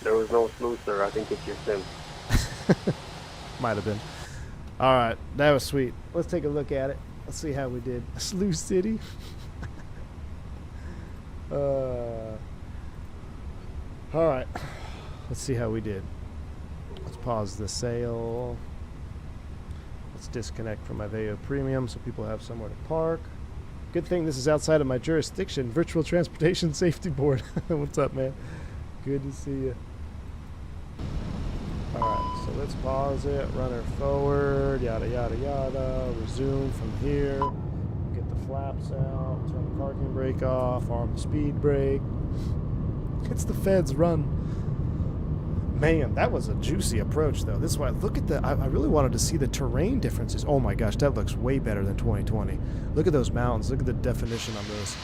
There was no slew, sir. I think it's your sim. Might have been. Alright, that was sweet. Let's take a look at it. Let's see how we did. Slew City. Alright. Let's see how we did. Let's pause the sale. Let's disconnect from my Veo Premium so people have somewhere to park. Good thing this is outside of my jurisdiction. Virtual Transportation Safety Board. What's up, man? Good to see you. Alright, so let's pause it. Run her forward. Yada, yada, yada. Resume from here. Get the flaps out. Turn the parking brake off. Arm the speed brake. It's the feds run. Man, that was a juicy approach, though. This is why, look at the, I really wanted to see the terrain differences. Oh my gosh, that looks way better than 2020. Look at those mountains. Look at the definition on those.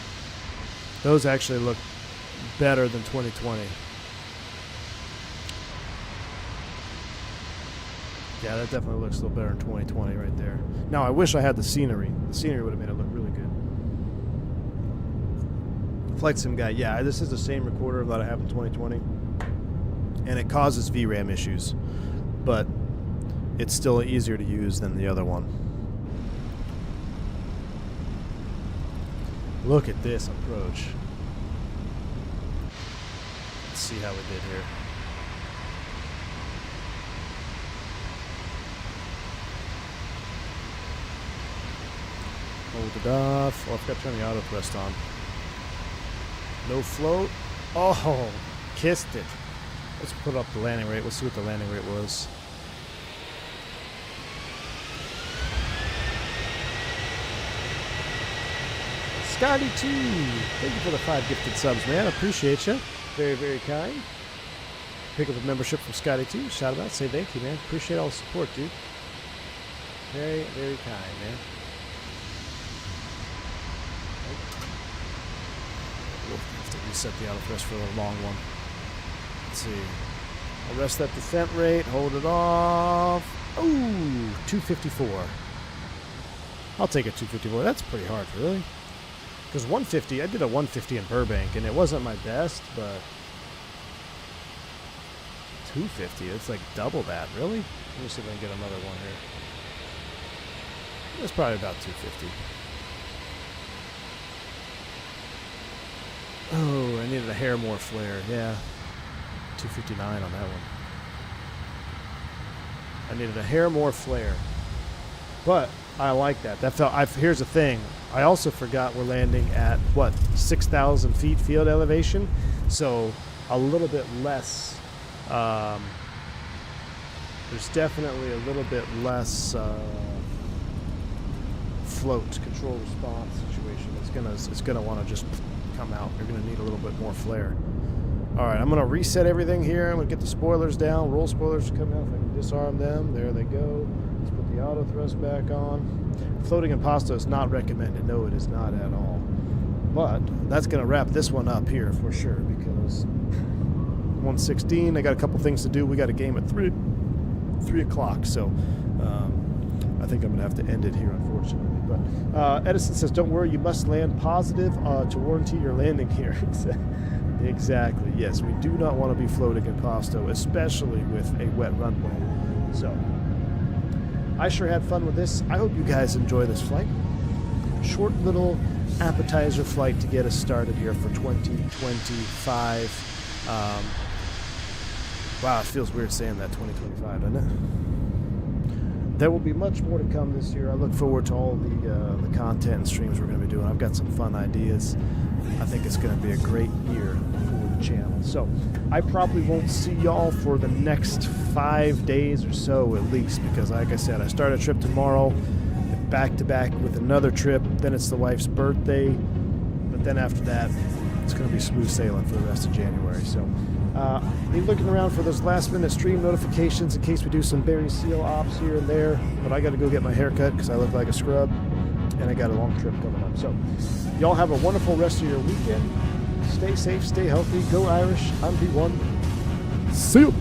Those actually look better than 2020. Yeah, that definitely looks a little better in 2020 right there. Now, I wish I had the scenery. The scenery would have made it look really good. Flight Sim guy, yeah, this is the same recorder that I have in 2020. And it causes VRAM issues, but it's still easier to use than the other one. Look at this approach. Let's see how we did here. Hold it off. Oh, I forgot to turn the auto thrust on. No float. Oh, kissed it. Let's put up the landing rate. Let's see what the landing rate was. Scotty2, thank you for the 5 gifted subs, man. Appreciate you. Very, very kind. Pick up a membership from Scotty too. Shout out, say thank you, man. Appreciate all the support, dude. Very, very kind, man. We'll have to reset the auto thrust for a long one. Let's see. I'll rest that descent rate, hold it off. Ooh, 254. I'll take a 254. That's pretty hard, really. Because 150, I did a 150 in Burbank, and it wasn't my best, but 250, it's like double that, really? Let me see if I can get another one here. It's probably about 250. Oh, I needed a hair more flare, yeah. 259 on that one. I needed a hair more flare. But I like that. That felt. Here's the thing. I also forgot we're landing at what 6,000 feet field elevation, so a little bit less. There's definitely a little bit less float control response situation. It's gonna want to just come out. You're gonna need a little bit more flare. All right, I'm gonna reset everything here. I'm gonna get the spoilers down. Roll spoilers to come out. If I can disarm them, there they go. Let's put the auto thrust back on. Floating in Pasto is not recommended. No, it is not at all. But that's gonna wrap this one up here for sure, because 116. I got a couple things to do. We got a game at 3 o'clock, so I think I'm gonna have to end it here, unfortunately. But Edison says, "Don't worry, you must land positive to warranty your landing here." Exactly. Yes, we do not want to be floating in Pasto, especially with a wet runway. So, I sure had fun with this. I hope you guys enjoy this flight. Short little appetizer flight to get us started here for 2025. Wow, it feels weird saying that, 2025, doesn't it? There will be much more to come this year. I look forward to all the content and streams we're going to be doing. I've got some fun ideas. I think it's going to be a great year for the channel. So I probably won't see y'all for the next 5 days or so at least, because like I said, I start a trip tomorrow, back to back with another trip. Then it's the wife's birthday. But then after that, it's going to be smooth sailing for the rest of January. So be looking around for those last minute stream notifications in case we do some Barry Seal ops here and there. But I got to go get my hair cut because I look like a scrub. And I got a long trip coming up. So y'all have a wonderful rest of your weekend. Stay safe, stay healthy, go Irish. I'm B1. See you.